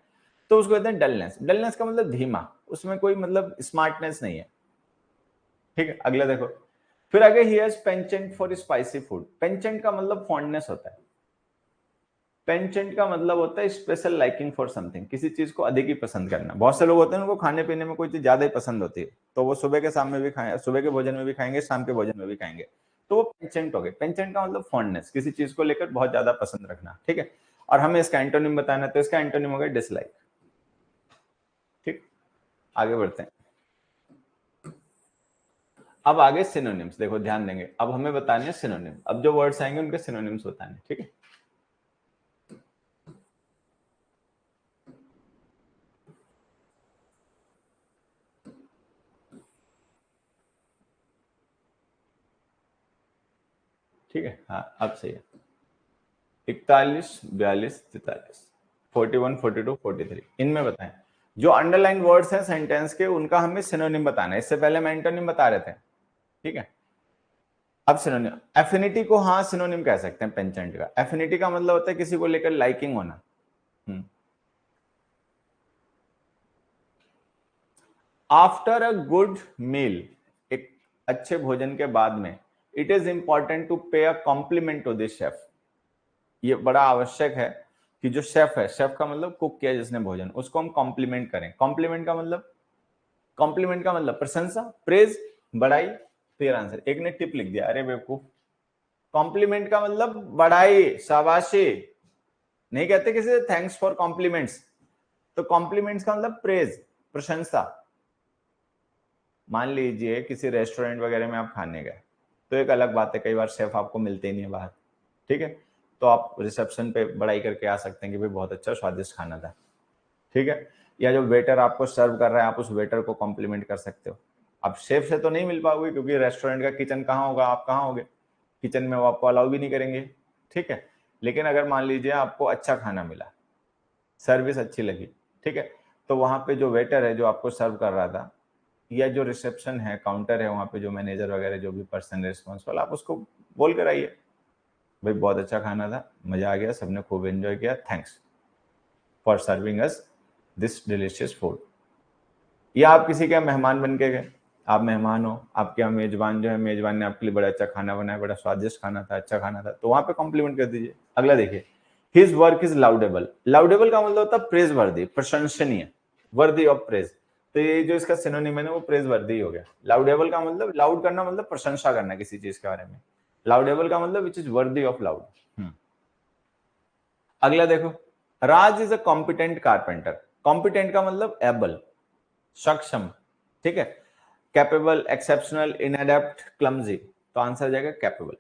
तो उसको कहते हैं डलनेस। डलनेस का मतलब धीमा, उसमें कोई मतलब स्मार्टनेस नहीं है, ठीक है। अगला देखो, फिर आगे he has penchant for spicy food. Penchant का मतलब फॉन्डनेस होता है, पेंचेंट का मतलब होता है स्पेशल लाइकिंग फॉर समथिंग, किसी चीज को अधिक ही पसंद करना। बहुत से लोग होते हैं उनको खाने पीने में कोई चीज ज्यादा ही पसंद होती है, तो वो सुबह के शाम में भी खाएं, सुबह के भोजन में भी खाएंगे, शाम के भोजन में भी खाएंगे, तो वो पेंचेंट हो गए। पेंचेंट का मतलब फॉन्डनेस, किसी चीज को लेकर बहुत ज्यादा पसंद रखना, ठीक है। और हमें इसका एंटोनिम बताना है, तो इसका एंटोनिम हो गया डिसलाइक, ठीक। आगे बढ़ते हैं, अब आगे सिनोनिम्स, देखो ध्यान देंगे, अब हमें बताने हैं सिनोनिम। अब जो वर्ड्स आएंगे उनके सिनोनिम्स बताने, ठीक है। ठीक है, हाँ अब सही है। 41, 42, 43, 41, 42, 43, इनमें बताएं जो अंडरलाइन वर्ड्स हैं सेंटेंस के, उनका हमें सिनोनिम बताना है। इससे पहले हम एंटोनिम बता रहे थे, ठीक है। अब सिनोनिम, एफिनिटी को हाँ सिनोनिम कह सकते हैं पेंचेंट का। एफिनिटी का मतलब होता है किसी को लेकर लाइकिंग होना। आफ्टर अ गुड मील, एक अच्छे भोजन के बाद में, it is important to pay a compliment to this chef. ये बड़ा आवश्यक है कि जो शेफ है, शेफ का मतलब कुक किया जिसने भोजन, उसको हम कॉम्प्लीमेंट करें। कॉम्प्लीमेंट का मतलब, कॉम्प्लीमेंट का मतलब प्रशंसा, प्रेज, बड़ाई। क्लियर आंसर, एक ने टिप लिख दिया, अरे बेवकूफ। कॉम्प्लीमेंट का मतलब बड़ाई, शाबाशी। नहीं कहते किसी से थैंक्स फॉर कॉम्प्लीमेंट्स, तो कॉम्प्लीमेंट्स का मतलब प्रेज, प्रशंसा। मान लीजिए किसी रेस्टोरेंट वगैरह में आप खाने गए, तो एक अलग बात है, कई बार शेफ आपको मिलते ही नहीं है बाहर, ठीक है, तो आप रिसेप्शन पे बड़ाई करके आ सकते हैं कि भाई बहुत अच्छा स्वादिष्ट खाना था, ठीक है। या जो वेटर आपको सर्व कर रहा है, आप उस वेटर को कॉम्प्लीमेंट कर सकते हो। अब शेफ से तो नहीं मिल पाओगे, क्योंकि रेस्टोरेंट का किचन कहाँ होगा, आप कहाँ होगे, किचन में वो आपको अलाउ भी नहीं करेंगे, ठीक है। लेकिन अगर मान लीजिए आपको अच्छा खाना मिला, सर्विस अच्छी लगी, ठीक है, तो वहां पे जो वेटर है जो आपको सर्व कर रहा था, या जो रिसेप्शन है, काउंटर है, वहां पे जो मैनेजर वगैरह जो भी पर्सन रिस्पॉन्सिबल, आप उसको बोल कर आइए, भाई बहुत अच्छा खाना था, मजा आ गया, सबने खूब एंजॉय किया, thanks for serving us this delicious food. या आप किसी के मेहमान बन के गए, आप मेहमान हो, आपके यहाँ मेजबान जो है, मेजबान ने आपके लिए बड़ा अच्छा खाना बनाया, बड़ा स्वादिष्ट खाना था, अच्छा खाना था, तो वहां पे कॉम्प्लीमेंट कर दीजिए। अगला देखिए, हिज वर्क इज लाउडेबल। लाउडेबल का मतलब होता है प्रेज वर्दी, प्रशंसनीय, वर्दी ऑफ प्रेज। तो ये जो इसका सिनोनिम है ना, वो प्रेज वर्दी हो गया। लाउडेबल का मतलब, लाउड करना मतलब प्रशंसा करना किसी चीज के बारे में, लाउडेबल का मतलब which is worthy of laud. अगला देखो, Raj is a competent carpenter. Competent का मतलब एबल, सक्षम, ठीक है। कैपेबल, एक्सेप्शनल, इनएडेप्ट, क्लमजी, तो आंसर जाएगा कैपेबल।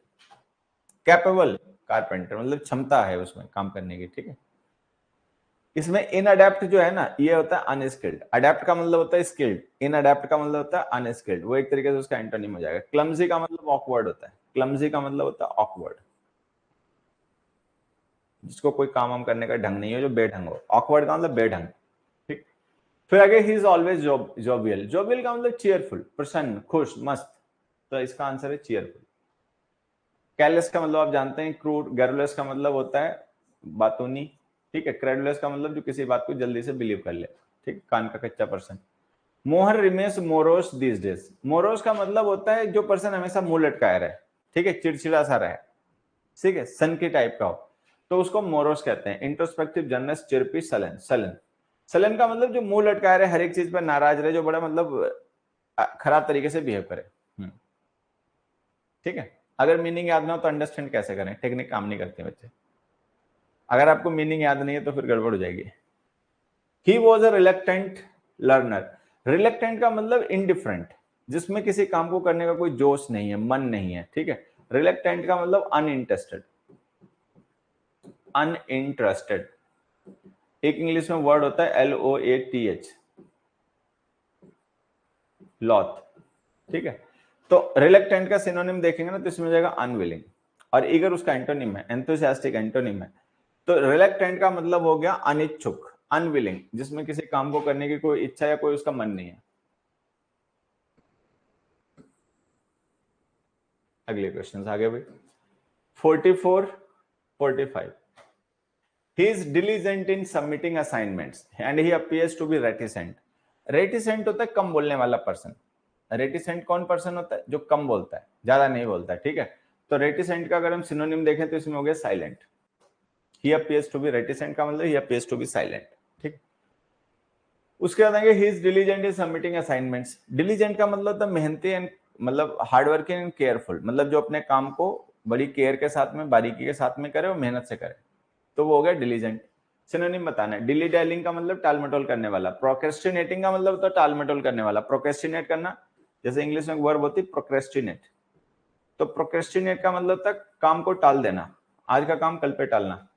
कैपेबल कारपेंटर मतलब क्षमता है उसमें काम करने की, ठीक है। इसमें इनअडेप्ट जो है ना, ये होता है अनस्किल्ड। अडेप्ट का मतलब होता है स्किल्ड, इनअडेप्ट का मतलब होता है अनस्किल्ड, वो एक तरीके से उसका एंटोनिम हो जाएगा। क्लमजी का मतलब ऑकवर्ड होता है, क्लमजी का मतलब होता है ऑकवर्ड, जिसको कोई काम वाम करने का ढंग नहीं हो, जो बेढंग हो। ऑकवर्ड का मतलब बेढंग, ठीक। फिर आगे he is always jovial. Jovial का मतलब चीयरफुल, प्रसन्न, खुश, मस्त। तो इसका आंसर है चीयरफुल। कैरलेस का मतलब आप जानते हैं, क्रूड। गैरुलस का मतलब होता है बातूनी, ठीक है। क्रेडुलस का मतलब जो किसी बात को जल्दी से बिलीव कर ले, ठीक, कान का कच्चा पर्सन। मोहर रिमेस मोरोस दीज डेज। मोरोस का मतलब होता है जो पर्सन हमेशा मुंह लटकाया रहे, ठीक है, चिड़चिड़ा सा रहे, ठीक है, सन की टाइप का हो, तो उसको मोरोस कहते हैं। इंट्रोस्पेक्टिव, जर्नस, चिरपी, सलन। सलन, सलन का मतलब जो मुंह लटकाया रहे, हर एक चीज पर नाराज रहे, जो बड़ा मतलब खराब तरीके से बिहेव करे, ठीक है। अगर मीनिंग याद ना हो तो अंडरस्टैंड कैसे करें, टेक्निक काम नहीं करती बच्चे। अगर आपको मीनिंग याद नहीं है तो फिर गड़बड़ हो जाएगी। He was a reluctant learner. Reluctant का मतलब इनडिफरेंट, जिसमें किसी काम को करने का कोई जोश नहीं है, मन नहीं है, ठीक है। रिलक्टेंट का मतलब अनइंटरेस्टेड, अनइंटरेस्टेड। एक इंग्लिश में वर्ड होता है LOATH, लॉथ, ठीक है। तो रिलक्टेंट का सिनोनिम देखेंगे ना तो इसमें हो जाएगा अनविलिंग, और ईगर उसका एंटोनिम है, एंथुसियास्टिक एंटोनिम है। तो रिलक्टेंट का मतलब हो गया अनिच्छुक, अनविलिंग, जिसमें किसी काम को करने की कोई इच्छा या कोई उसका मन नहीं है। अगले क्वेश्चन आगे भाई। 44, 45। He is diligent in submitting assignments and he appears to be reticent. Reticent होता है कम बोलने वाला पर्सन। रेटिसेंट कौन पर्सन होता है? जो कम बोलता है, ज्यादा नहीं बोलता है, ठीक है। तो रेटिसेंट का अगर हम सिनोनिम देखें तो इसमें हो गया silent. He appears to be, reticent का मतलब he appears to be silent, ठीक। उसके बाद आएंगे he is diligent in submitting assignments. Diligent का मतलब होता है मेहनती एंड मतलब हार्डवर्किंग एंड केयरफुल, मतलब जो अपने काम को बड़ी केयर के साथ में, बारीकी के साथ में करे और मेहनत से करे, तो वो हो गया डिलीजेंट। सिनोनिम बताना है। डिली डैलिंग का मतलब टालमटोल करने वाला। प्रोक्रेस्टिनेटिंग का मतलब तो टालमटोल करने वाला, प्रोक्रेस्टिनेट करना, जैसे इंग्लिश में वर्ब होती है प्रोक्रेस्टिनेट। तो प्रोक्रेस्टिनेट का मतलब तक काम को टाल देना, आज का काम कल पे टालना,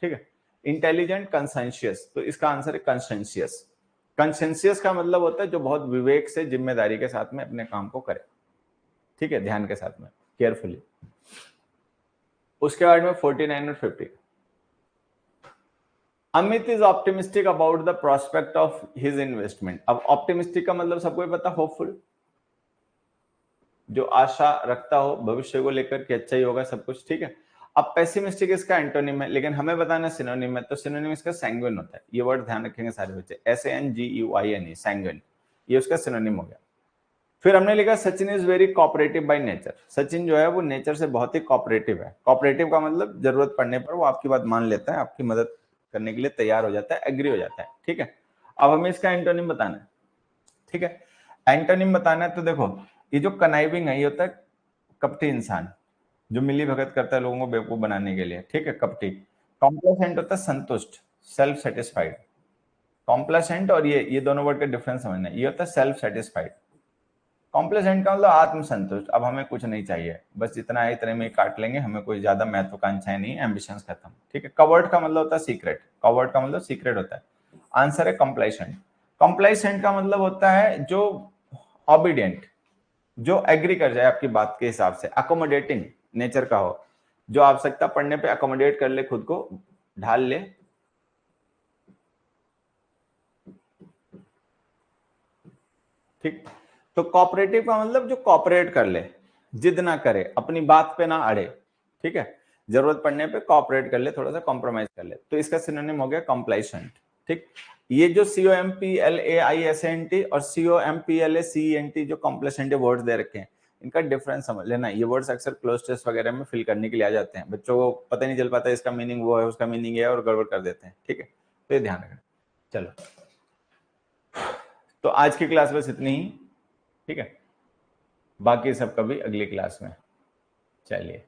ठीक है। इंटेलिजेंट, कंसेंशियस, तो इसका आंसर है कंसेंशियस। कंसेंशियस का मतलब होता है जो बहुत विवेक से, जिम्मेदारी के साथ में अपने काम को करे, ठीक है, ध्यान के साथ में, केयरफुली। उसके बाद में 49 और 50। Amit is optimistic about the prospect of his investment. अब ऑप्टिमिस्टिक का मतलब सबको पता, होपफुल, जो आशा रखता हो भविष्य को लेकर कि अच्छा ही होगा सब कुछ, ठीक है। अब पेसिमिस्टिक इसका एंटोनिम है, लेकिन हमें बताना सिनोनिम है, तो सिनोनिम इसका सैंग्विन होता है। ये वर्ड ध्यान रखेंगे सारे बच्चे, SANGUINE, सैंग्विन, ये उसका सिनोनिम हो गया। फिर हमने लिखा Sachin is very cooperative by nature. Sachin जो है वो नेचर से बहुत ही कोऑपरेटिव है। कोऑपरेटिव का मतलब जरूरत पड़ने पर वो आपकी बात मान लेता है, आपकी मदद करने के लिए तैयार हो जाता है, एग्री हो जाता है, ठीक है। अब हमें इसका एंटोनिम बताना है, ठीक है। एंटोनिम बताना है तो देखो, ये जो कनाइविंग है ये होता है कपटी इंसान, जो मिली भगत करता है लोगों को बेवकूफ बनाने के लिए, ठीक है, कपटी। कॉम्प्लेसेंट होता है संतुष्ट, सेल्फ सेटिस्फाइड। कॉम्प्लेसेंट और ये दोनों वर्ड का डिफरेंस समझना है। ये होता है सेल्फ सेटिस्फाइड। कॉम्प्लेसेंट का मतलब आत्मसंतुष्ट, अब हमें कुछ नहीं चाहिए, बस इतना है, इतने में काट लेंगे, हमें कोई ज्यादा महत्वाकांक्षाएं नहीं, एम्बिशंस खत्म, ठीक है। कवर्ट का मतलब होता है सीक्रेट, कवर्ट का मतलब सीक्रेट होता है। आंसर है कंप्लाइसेंट। कंप्लाइसेंट का मतलब होता है जो ऑबिडियंट, जो एग्री कर जाए आपकी बात के हिसाब से, अकोमोडेटिंग नेचर का हो, जो आवश्यकता पड़ने पे अकोमोडेट कर ले, खुद को ढाल ले, ठीक। तो कोऑपरेटिव का मतलब जो कोऑपरेट कर ले, जिद ना करे, अपनी बात पे ना अड़े, ठीक है, जरूरत पड़ने पे कोऑपरेट कर ले, थोड़ा सा कॉम्प्रोमाइज कर ले, तो इसका सिनोनिम हो गया कंप्लाइसेंट, ठीक। ये जो COMPLAISENT और COMPLACENT जो कॉम्प्लेसेंट वर्ड्स दे रखे हैं, इनका डिफरेंस समझ लेना। ये वर्ड्स अक्सर क्लोज टेस्ट वगैरह में फिल करने के लिए आ जाते हैं, बच्चों को पता नहीं चल पाता इसका मीनिंग वो है, उसका मीनिंग ये है, और गड़बड़ कर देते हैं, ठीक है, तो ये ध्यान रखना। चलो, तो आज की क्लास बस इतनी ही, ठीक है, बाकी सब कभी अगली क्लास में। चलिए।